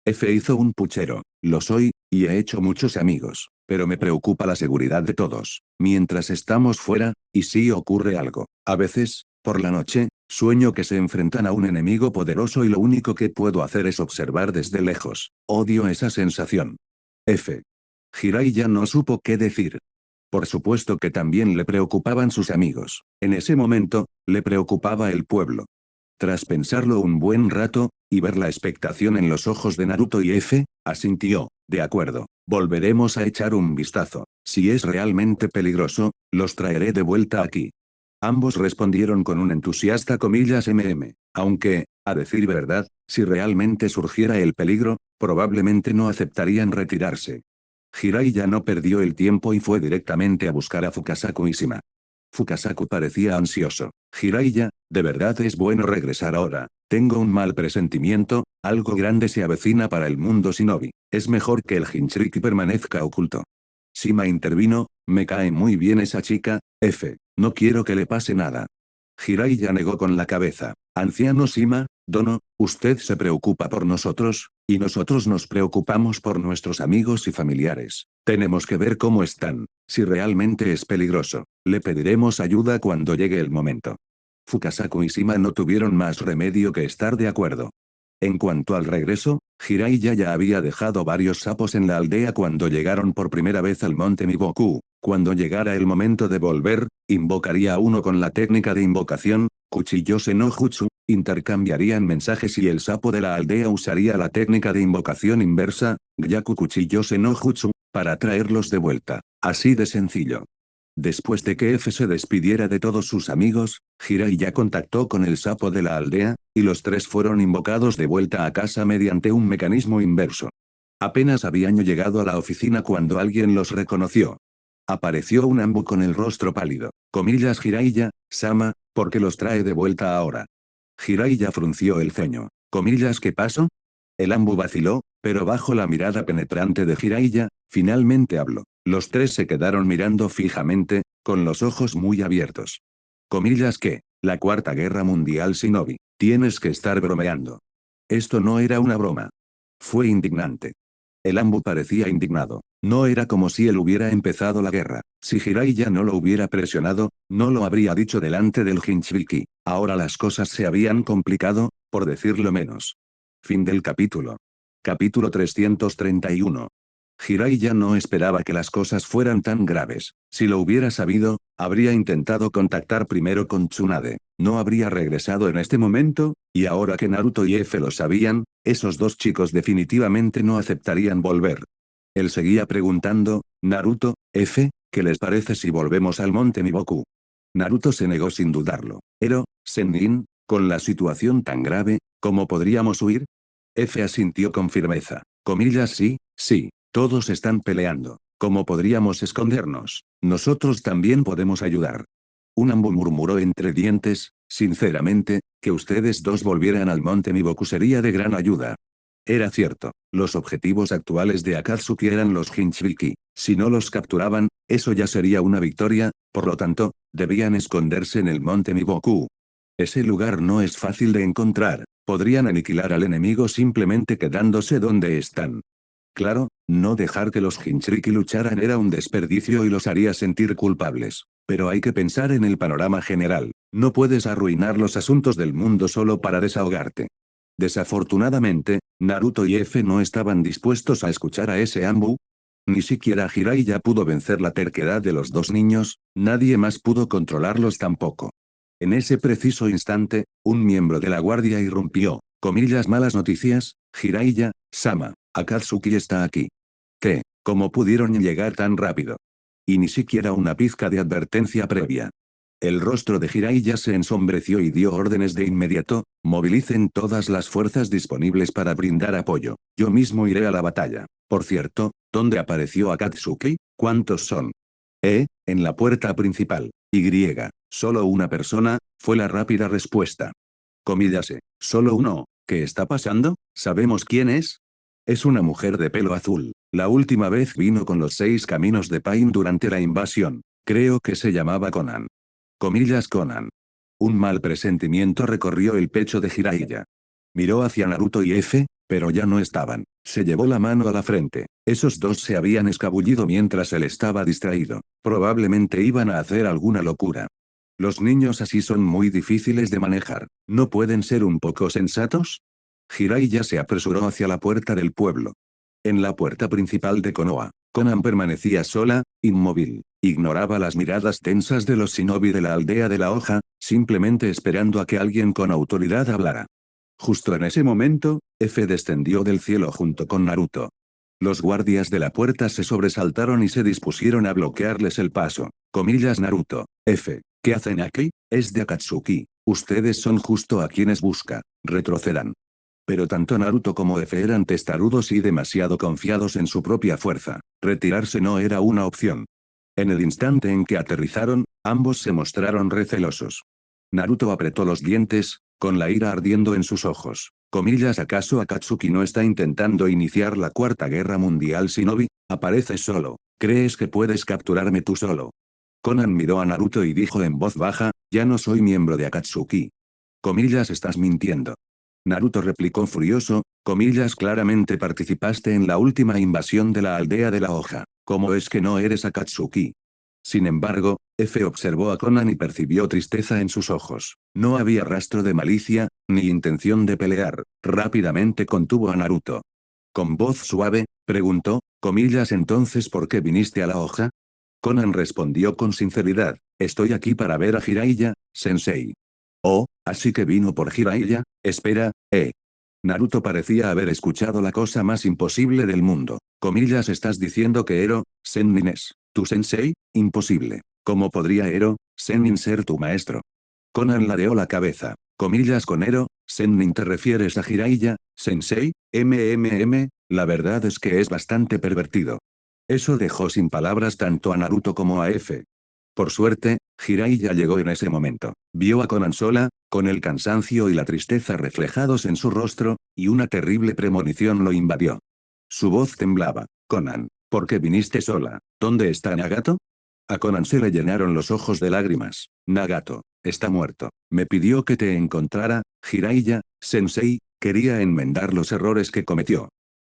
S2: F hizo un puchero. Lo soy, y he hecho muchos amigos, pero me preocupa la seguridad de todos. Mientras estamos fuera, y si ocurre algo. A veces, por la noche, sueño que se enfrentan a un enemigo poderoso y lo único que puedo hacer es observar desde lejos. Odio esa sensación. F. Jirai ya no supo qué decir. Por supuesto que también le preocupaban sus amigos. En ese momento, le preocupaba el pueblo. Tras pensarlo un buen rato, y ver la expectación en los ojos de Naruto y F, asintió, de acuerdo, volveremos a echar un vistazo. Si es realmente peligroso, los traeré de vuelta aquí. Ambos respondieron con un entusiasta comillas aunque, a decir verdad, si realmente surgiera el peligro, probablemente no aceptarían retirarse. Jirai ya no perdió el tiempo y fue directamente a buscar a Tsukasa Kuishima. Fukasaku parecía ansioso. Jiraiya, de verdad es bueno regresar ahora. Tengo un mal presentimiento, algo grande se avecina para el mundo shinobi. Es mejor que el Jinchuriki permanezca oculto. Shima intervino, me cae muy bien esa chica, no quiero que le pase nada. Jiraiya negó con la cabeza. Anciano Shima, Dono, usted se preocupa por nosotros, y nosotros nos preocupamos por nuestros amigos y familiares. Tenemos que ver cómo están. Si realmente es peligroso, le pediremos ayuda cuando llegue el momento. Fukasaku y Shima no tuvieron más remedio que estar de acuerdo. En cuanto al regreso, Jiraiya ya había dejado varios sapos en la aldea cuando llegaron por primera vez al monte Miboku. Cuando llegara el momento de volver, invocaría a uno con la técnica de invocación, Kuchiyose no Jutsu, intercambiarían mensajes y el sapo de la aldea usaría la técnica de invocación inversa, Gyaku Kuchiyose no Jutsu, para traerlos de vuelta. Así de sencillo. Después de que F se despidiera de todos sus amigos, Jiraiya contactó con el sapo de la aldea, y los tres fueron invocados de vuelta a casa mediante un mecanismo inverso. Apenas habían llegado a la oficina cuando alguien los reconoció. Apareció un Ambu con el rostro pálido. Comillas Jiraiya, Sama, ¿por qué los trae de vuelta ahora? Jiraiya frunció el ceño. Comillas ¿qué pasó? El Ambu vaciló, pero bajo la mirada penetrante de Jiraiya, finalmente habló. Los tres se quedaron mirando fijamente, con los ojos muy abiertos. Comillas ¿qué? La Cuarta Guerra Mundial Shinobi. Tienes que estar bromeando. Esto no era una broma. Fue indignante. El Ambu parecía indignado. No era como si él hubiera empezado la guerra. Si Jiraiya no lo hubiera presionado, no lo habría dicho delante del Jinchuriki. Ahora las cosas se habían complicado, por decirlo menos. Fin del capítulo. Capítulo 331. Jiraiya no esperaba que las cosas fueran tan graves. Si lo hubiera sabido, habría intentado contactar primero con Tsunade. No habría regresado en este momento, y ahora que Naruto y F lo sabían, esos dos chicos definitivamente no aceptarían volver. Él seguía preguntando, Naruto, F, ¿qué les parece si volvemos al monte Miboku? Naruto se negó sin dudarlo. Pero, Sennin, con la situación tan grave, ¿cómo podríamos huir? F asintió con firmeza. Comillas sí, sí. Todos están peleando. ¿Cómo podríamos escondernos? Nosotros también podemos ayudar. Un Ambu murmuró entre dientes, sinceramente, que ustedes dos volvieran al monte Miboku sería de gran ayuda. Era cierto, los objetivos actuales de Akatsuki eran los Jinchuriki. Si no los capturaban, eso ya sería una victoria, por lo tanto, debían esconderse en el monte Miboku. Ese lugar no es fácil de encontrar, podrían aniquilar al enemigo simplemente quedándose donde están. Claro, no dejar que los Jinchuriki lucharan era un desperdicio y los haría sentir culpables. Pero hay que pensar en el panorama general. No puedes arruinar los asuntos del mundo solo para desahogarte. Desafortunadamente, Naruto y F no estaban dispuestos a escuchar a ese Ambu. Ni siquiera Jiraiya pudo vencer la terquedad de los dos niños, nadie más pudo controlarlos tampoco. En ese preciso instante, un miembro de la guardia irrumpió. Comillas malas noticias, Jiraiya, Sama. Akatsuki está aquí. ¿Qué? ¿Cómo pudieron llegar tan rápido? Y ni siquiera una pizca de advertencia previa. El rostro de Jiraiya se ensombreció y dio órdenes de inmediato, movilicen todas las fuerzas disponibles para brindar apoyo. Yo mismo iré a la batalla. Por cierto, ¿dónde apareció Akatsuki? ¿Cuántos son? En la puerta principal. Solo una persona, fue la rápida respuesta. Comillase, ¿solo uno? ¿Qué está pasando? ¿Sabemos quién es? Es una mujer de pelo azul. La última vez vino con los 6 caminos de Pain durante la invasión. Creo que se llamaba Conan. Comillas Conan. Un mal presentimiento recorrió el pecho de Jiraiya. Miró hacia Naruto y F, pero ya no estaban. Se llevó la mano a la frente. Esos dos se habían escabullido mientras él estaba distraído. Probablemente iban a hacer alguna locura. Los niños así son muy difíciles de manejar. ¿No pueden ser un poco sensatos? Jiraiya se apresuró hacia la puerta del pueblo. En la puerta principal de Konoha, Conan permanecía sola, inmóvil. Ignoraba las miradas tensas de los shinobi de la aldea de la hoja, simplemente esperando a que alguien con autoridad hablara. Justo en ese momento, F descendió del cielo junto con Naruto. Los guardias de la puerta se sobresaltaron y se dispusieron a bloquearles el paso. Comillas Naruto. F. ¿Qué hacen aquí? Es de Akatsuki. Ustedes son justo a quienes busca. Retrocedan. Pero tanto Naruto como F eran testarudos y demasiado confiados en su propia fuerza. Retirarse no era una opción. En el instante en que aterrizaron, ambos se mostraron recelosos. Naruto apretó los dientes, con la ira ardiendo en sus ojos. ¿Acaso Akatsuki no está intentando iniciar la Cuarta Guerra Mundial Shinobi? Aparece solo. ¿Crees que puedes capturarme tú solo? Conan miró a Naruto y dijo en voz baja, ya no soy miembro de Akatsuki. Estás mintiendo. Naruto replicó furioso, claramente participaste en la última invasión de la aldea de la hoja. ¿Cómo es que no eres Akatsuki? Sin embargo, F observó a Conan y percibió tristeza en sus ojos. No había rastro de malicia, ni intención de pelear. Rápidamente contuvo a Naruto. Con voz suave, preguntó, entonces ¿por qué viniste a la hoja? Conan respondió con sinceridad, estoy aquí para ver a Jiraiya, sensei. Oh, así que vino por Jiraiya, espera, Naruto parecía haber escuchado la cosa más imposible del mundo. ¿Estás diciendo que Ero, Sennin es tu sensei? Imposible. ¿Cómo podría Ero, Sennin ser tu maestro? Conan ladeó la cabeza. Con Ero, Sennin te refieres a Jiraiya, sensei, la verdad es que es bastante pervertido. Eso dejó sin palabras tanto a Naruto como a F. Por suerte, Jiraiya llegó en ese momento. Vio a Conan sola, con el cansancio y la tristeza reflejados en su rostro, y una terrible premonición lo invadió. Su voz temblaba. Conan, ¿por qué viniste sola? ¿Dónde está Nagato? A Conan se le llenaron los ojos de lágrimas. Nagato, está muerto. Me pidió que te encontrara, Jiraiya, sensei, quería enmendar los errores que cometió.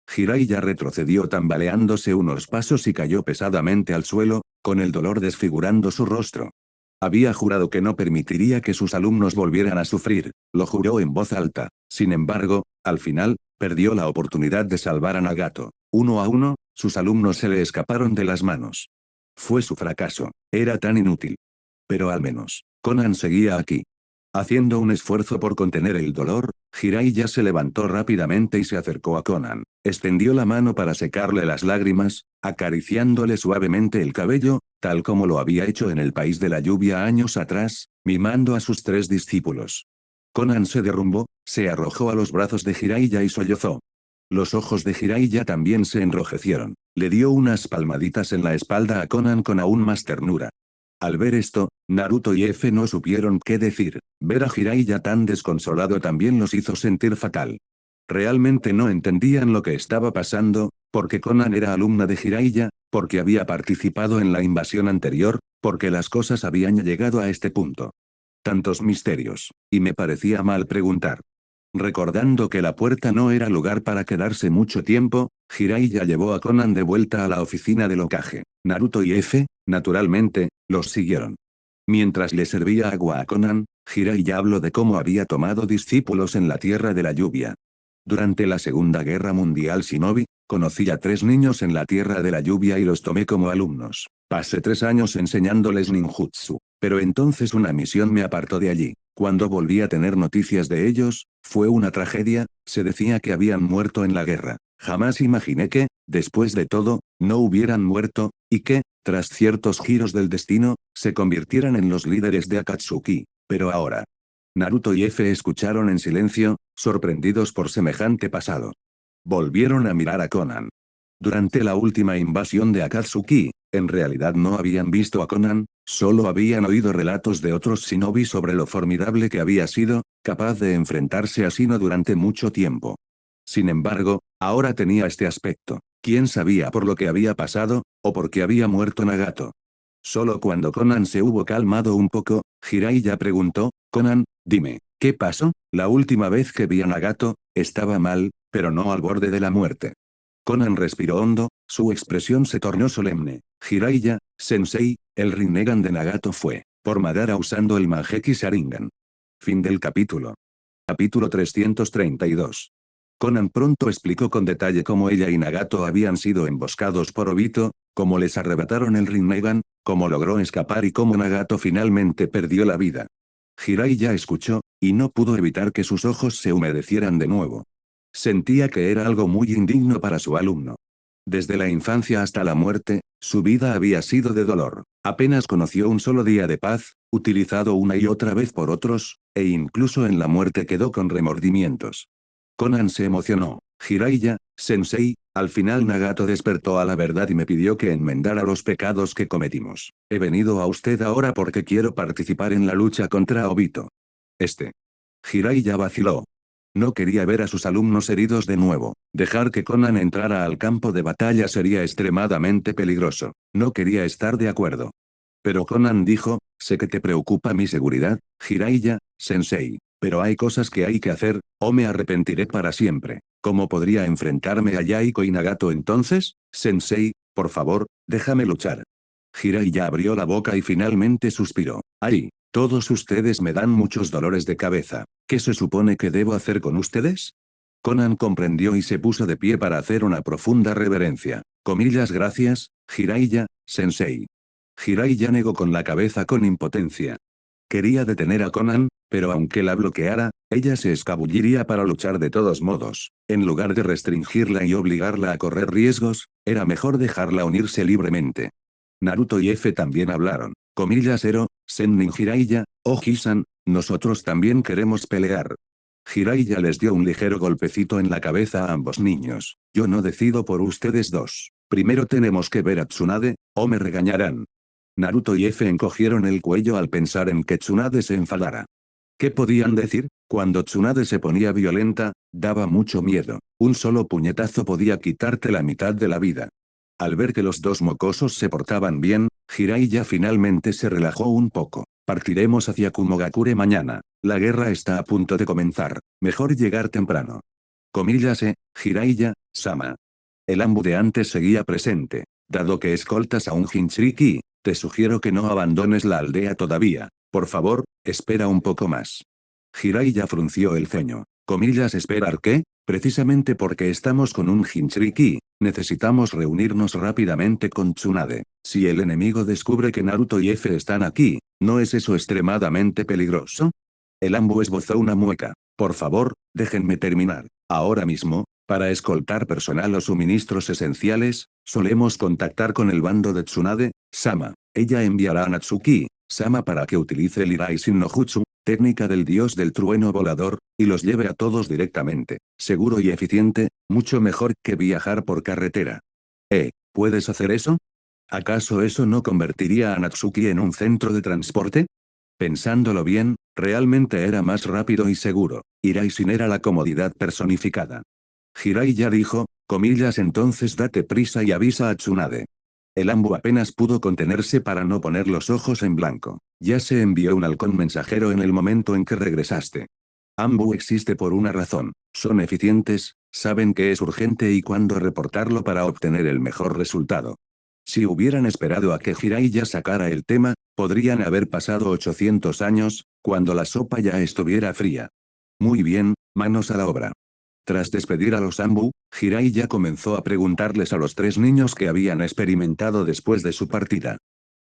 S2: Jiraiya retrocedió tambaleándose unos pasos y cayó pesadamente al suelo, con el dolor desfigurando su rostro. Había jurado que no permitiría que sus alumnos volvieran a sufrir, lo juró en voz alta. Sin embargo, al final, perdió la oportunidad de salvar a Nagato. Uno a uno, sus alumnos se le escaparon de las manos. Fue su fracaso. Era tan inútil. Pero al menos, Conan seguía aquí. Haciendo un esfuerzo por contener el dolor, Jiraiya se levantó rápidamente y se acercó a Conan. Extendió la mano para secarle las lágrimas, acariciándole suavemente el cabello, tal como lo había hecho en el país de la lluvia años atrás, mimando a sus 3 discípulos. Conan se derrumbó, se arrojó a los brazos de Jiraiya y sollozó. Los ojos de Jiraiya también se enrojecieron. Le dio unas palmaditas en la espalda a Conan con aún más ternura. Al ver esto, Naruto y F no supieron qué decir. Ver a Jiraiya tan desconsolado también los hizo sentir fatal. Realmente no entendían lo que estaba pasando, porque Conan era alumna de Jiraiya, porque había participado en la invasión anterior, porque las cosas habían llegado a este punto. Tantos misterios, y me parecía mal preguntar. Recordando que la puerta no era lugar para quedarse mucho tiempo, Jiraiya llevó a Conan de vuelta a la oficina del Hokage. Naruto y F, naturalmente, los siguieron. Mientras le servía agua a Conan, Jiraiya habló de cómo había tomado discípulos en la Tierra de la Lluvia. Durante la Segunda Guerra Mundial Shinobi, conocí a 3 niños en la Tierra de la Lluvia y los tomé como alumnos. Pasé 3 años enseñándoles ninjutsu. Pero entonces una misión me apartó de allí. Cuando volví a tener noticias de ellos, fue una tragedia, se decía que habían muerto en la guerra. Jamás imaginé que, después de todo, no hubieran muerto, y que, tras ciertos giros del destino, se convirtieran en los líderes de Akatsuki. Pero ahora. Naruto y F escucharon en silencio, sorprendidos por semejante pasado. Volvieron a mirar a Conan. Durante la última invasión de Akatsuki, en realidad no habían visto a Conan, solo habían oído relatos de otros shinobi sobre lo formidable que había sido, capaz de enfrentarse a Shino durante mucho tiempo. Sin embargo, ahora tenía este aspecto. ¿Quién sabía por lo que había pasado, o por qué había muerto Nagato? Solo cuando Conan se hubo calmado un poco, Jiraiya preguntó, Conan, dime, ¿qué pasó? La última vez que vi a Nagato, estaba mal, pero no al borde de la muerte. Conan respiró hondo, su expresión se tornó solemne. Jiraiya, sensei, el Rinnegan de Nagato fue, por Madara usando el Mangekyou Sharingan. Fin del capítulo. Capítulo 332. Conan pronto explicó con detalle cómo ella y Nagato habían sido emboscados por Obito, cómo les arrebataron el Rinnegan, cómo logró escapar y cómo Nagato finalmente perdió la vida. Jiraiya escuchó, y no pudo evitar que sus ojos se humedecieran de nuevo. Sentía que era algo muy indigno para su alumno. Desde la infancia hasta la muerte, su vida había sido de dolor. Apenas conoció un solo día de paz, utilizado una y otra vez por otros, e incluso en la muerte quedó con remordimientos. Conan se emocionó. Jiraiya, sensei, Al final Nagato despertó a la verdad y me pidió que enmendara los pecados que cometimos. He venido a usted ahora porque quiero participar en la lucha contra Obito. Jiraiya vaciló. No quería ver a sus alumnos heridos de nuevo. Dejar que Conan entrara al campo de batalla sería extremadamente peligroso. No quería estar de acuerdo. Pero Conan dijo, sé que te preocupa mi seguridad, Jiraiya, sensei. Pero hay cosas que hay que hacer, o me arrepentiré para siempre. ¿Cómo podría enfrentarme a Yaiko y Nagato entonces? Sensei, por favor, déjame luchar. Jiraiya abrió la boca y finalmente suspiró. ¡Ay! Todos ustedes me dan muchos dolores de cabeza. ¿Qué se supone que debo hacer con ustedes? Conan comprendió y se puso de pie para hacer una profunda reverencia. Comillas gracias, Jiraiya, sensei. Jiraiya negó con la cabeza con impotencia. Quería detener a Conan, pero aunque la bloqueara, ella se escabulliría para luchar de todos modos. En lugar de restringirla y obligarla a correr riesgos, era mejor dejarla unirse libremente. Naruto y F también hablaron. Comillas Ero, Sennin Jiraiya, oh Hisan, nosotros también queremos pelear. Jiraiya les dio un ligero golpecito en la cabeza a ambos niños. Yo no decido por ustedes dos. Primero tenemos que ver a Tsunade, o me regañarán. Naruto y F encogieron el cuello al pensar en que Tsunade se enfadara. ¿Qué podían decir? Cuando Tsunade se ponía violenta, daba mucho miedo. Un solo puñetazo podía quitarte la mitad de la vida. Al ver que los dos mocosos se portaban bien, Jiraiya finalmente se relajó un poco. Partiremos hacia Kumogakure mañana. La guerra está a punto de comenzar. Mejor llegar temprano. Comillas Jiraiya, Sama. El Ambu de antes seguía presente. Dado que escoltas a un Jinchuriki, te sugiero que no abandones la aldea todavía. Por favor, espera un poco más. Jiraiya frunció el ceño. Comillas ¿esperar qué? Precisamente porque estamos con un Jinchuriki, necesitamos reunirnos rápidamente con Tsunade. Si el enemigo descubre que Naruto y F están aquí, ¿no es eso extremadamente peligroso? El Ambu esbozó una mueca. Por favor, déjenme terminar. Ahora mismo, para escoltar personal o suministros esenciales, solemos contactar con el bando de Tsunade, Sama. Ella enviará a Natsuki, Sama para que utilice el Iraisin no Jutsu, técnica del dios del trueno volador, y los lleve a todos directamente. Seguro y eficiente, mucho mejor que viajar por carretera. ¿Puedes hacer eso? ¿Acaso eso no convertiría a Natsuki en un centro de transporte? Pensándolo bien, realmente era más rápido y seguro. Iraisin era la comodidad personificada. Jiraiya dijo, comillas entonces date prisa y avisa a Tsunade. El Ambu apenas pudo contenerse para no poner los ojos en blanco. Ya se envió un halcón mensajero en el momento en que regresaste. Ambu existe por una razón. Son eficientes, saben que es urgente y cuándo reportarlo para obtener el mejor resultado. Si hubieran esperado a que Jiraiya sacara el tema, podrían haber pasado 800 años, cuando la sopa ya estuviera fría. Muy bien, manos a la obra. Tras despedir a los Ambu, Jiraiya comenzó a preguntarles a los tres niños que habían experimentado después de su partida.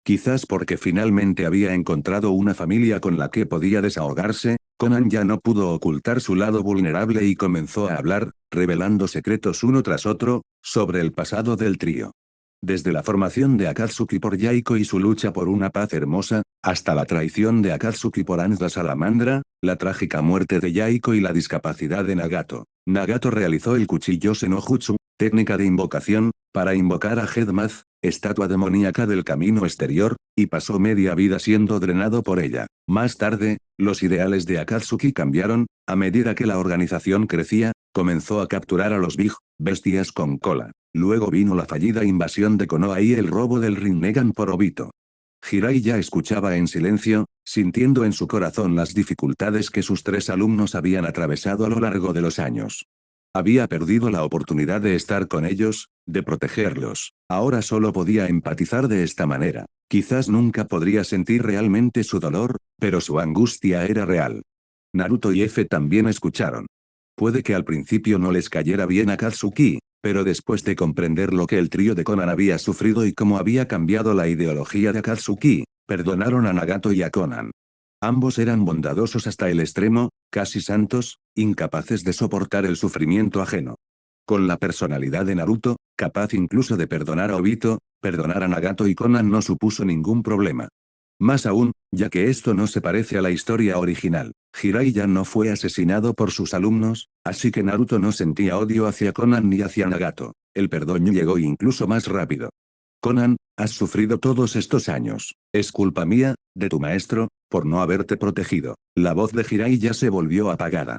S2: Quizás porque finalmente había encontrado una familia con la que podía desahogarse, Conan ya no pudo ocultar su lado vulnerable y comenzó a hablar, revelando secretos uno tras otro, sobre el pasado del trío. Desde la formación de Akatsuki por Yaiko y su lucha por una paz hermosa, hasta la traición de Akatsuki por Anza Salamandra, la trágica muerte de Yaiko y la discapacidad de Nagato. Nagato realizó el Kuchillo no Jutsu, técnica de invocación, para invocar a Headmath, estatua demoníaca del camino exterior, y pasó media vida siendo drenado por ella. Más tarde, los ideales de Akatsuki cambiaron, a medida que la organización crecía, comenzó a capturar a los Big, bestias con cola. Luego vino la fallida invasión de Konoha y el robo del Rinnegan por Obito. Jiraiya escuchaba en silencio, sintiendo en su corazón las dificultades que sus tres alumnos habían atravesado a lo largo de los años. Había perdido la oportunidad de estar con ellos, de protegerlos. Ahora solo podía empatizar de esta manera. Quizás nunca podría sentir realmente su dolor, pero su angustia era real. Naruto y F también escucharon. Puede que al principio no les cayera bien a Katsuki, pero después de comprender lo que el trío de Conan había sufrido y cómo había cambiado la ideología de Akatsuki, perdonaron a Nagato y a Conan. Ambos eran bondadosos hasta el extremo, casi santos, incapaces de soportar el sufrimiento ajeno. Con la personalidad de Naruto, capaz incluso de perdonar a Obito, perdonar a Nagato y Conan no supuso ningún problema. Más aún, ya que esto no se parece a la historia original. Jiraiya no fue asesinado por sus alumnos, así que Naruto no sentía odio hacia Conan ni hacia Nagato. El perdón llegó incluso más rápido. Conan, has sufrido todos estos años. Es culpa mía, de tu maestro, por no haberte protegido. La voz de Jiraiya se volvió apagada.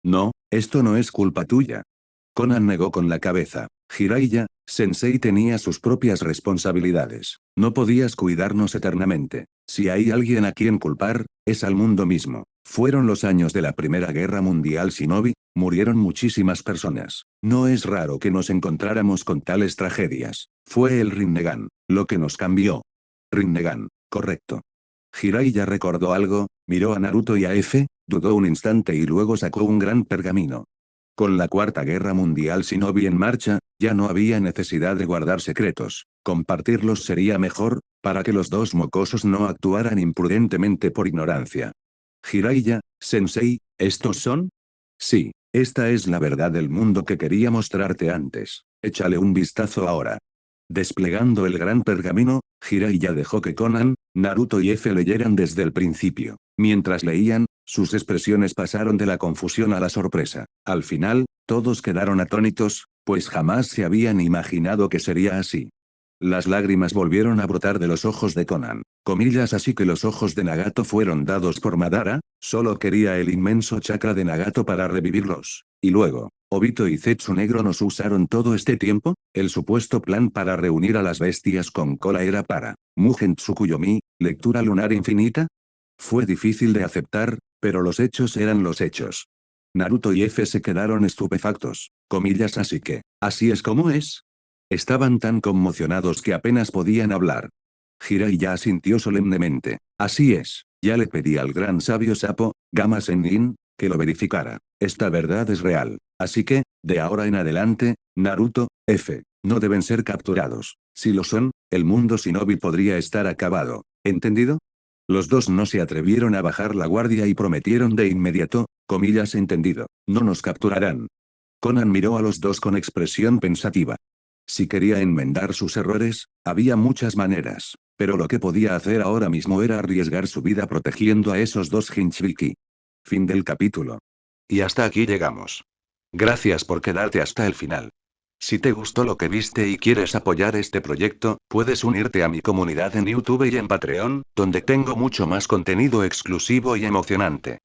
S2: No, esto no es culpa tuya. Conan negó con la cabeza. Jiraiya, Sensei tenía sus propias responsabilidades. No podías cuidarnos eternamente. Si hay alguien a quien culpar, es al mundo mismo. Fueron los años de la Primera Guerra Mundial Shinobi, murieron muchísimas personas. No es raro que nos encontráramos con tales tragedias. Fue el Rinnegan, lo que nos cambió. Rinnegan, correcto. Jiraiya recordó algo, miró a Naruto y a F, dudó un instante y luego sacó un gran pergamino. Con la Cuarta Guerra Mundial Shinobi en marcha, ya no había necesidad de guardar secretos. Compartirlos sería mejor, para que los dos mocosos no actuaran imprudentemente por ignorancia. Jiraiya, Sensei, ¿estos son? Sí, esta es la verdad del mundo que quería mostrarte antes. Échale un vistazo ahora. Desplegando el gran pergamino, Jiraiya dejó que Conan, Naruto y F leyeran desde el principio. Mientras leían, sus expresiones pasaron de la confusión a la sorpresa. Al final, todos quedaron atónitos, pues jamás se habían imaginado que sería así. Las lágrimas volvieron a brotar de los ojos de Conan. Comillas, así que los ojos de Nagato fueron dados por Madara, solo quería el inmenso chakra de Nagato para revivirlos. Y luego, Obito y Zetsu Negro nos usaron todo este tiempo. El supuesto plan para reunir a las bestias con cola era para Mugen Tsukuyomi, lectura lunar infinita. Fue difícil de aceptar, pero los hechos eran los hechos. Naruto y F se quedaron estupefactos. Comillas, así que, ¿así es como es? Estaban tan conmocionados que apenas podían hablar. Jiraiya asintió solemnemente. Así es, ya le pedí al gran sabio sapo, Gama Sennin, que lo verificara. Esta verdad es real. Así que, de ahora en adelante, Naruto, F, no deben ser capturados. Si lo son, el mundo shinobi podría estar acabado. ¿Entendido? Los dos no se atrevieron a bajar la guardia y prometieron de inmediato, comillas, entendido, no nos capturarán. Conan miró a los dos con expresión pensativa. Si quería enmendar sus errores, había muchas maneras, pero lo que podía hacer ahora mismo era arriesgar su vida protegiendo a esos dos Jinchuriki. Fin del capítulo.
S1: Y hasta aquí llegamos. Gracias por quedarte hasta el final. Si te gustó lo que viste y quieres apoyar este proyecto, puedes unirte a mi comunidad en YouTube y en Patreon, donde tengo mucho más contenido exclusivo y emocionante.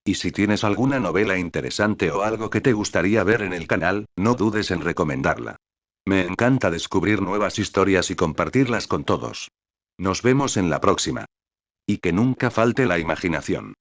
S1: Y si tienes alguna novela interesante o algo que te gustaría ver en el canal, no dudes en recomendarla. Me encanta descubrir nuevas historias y compartirlas con todos. Nos vemos en la próxima. Y que nunca falte la imaginación.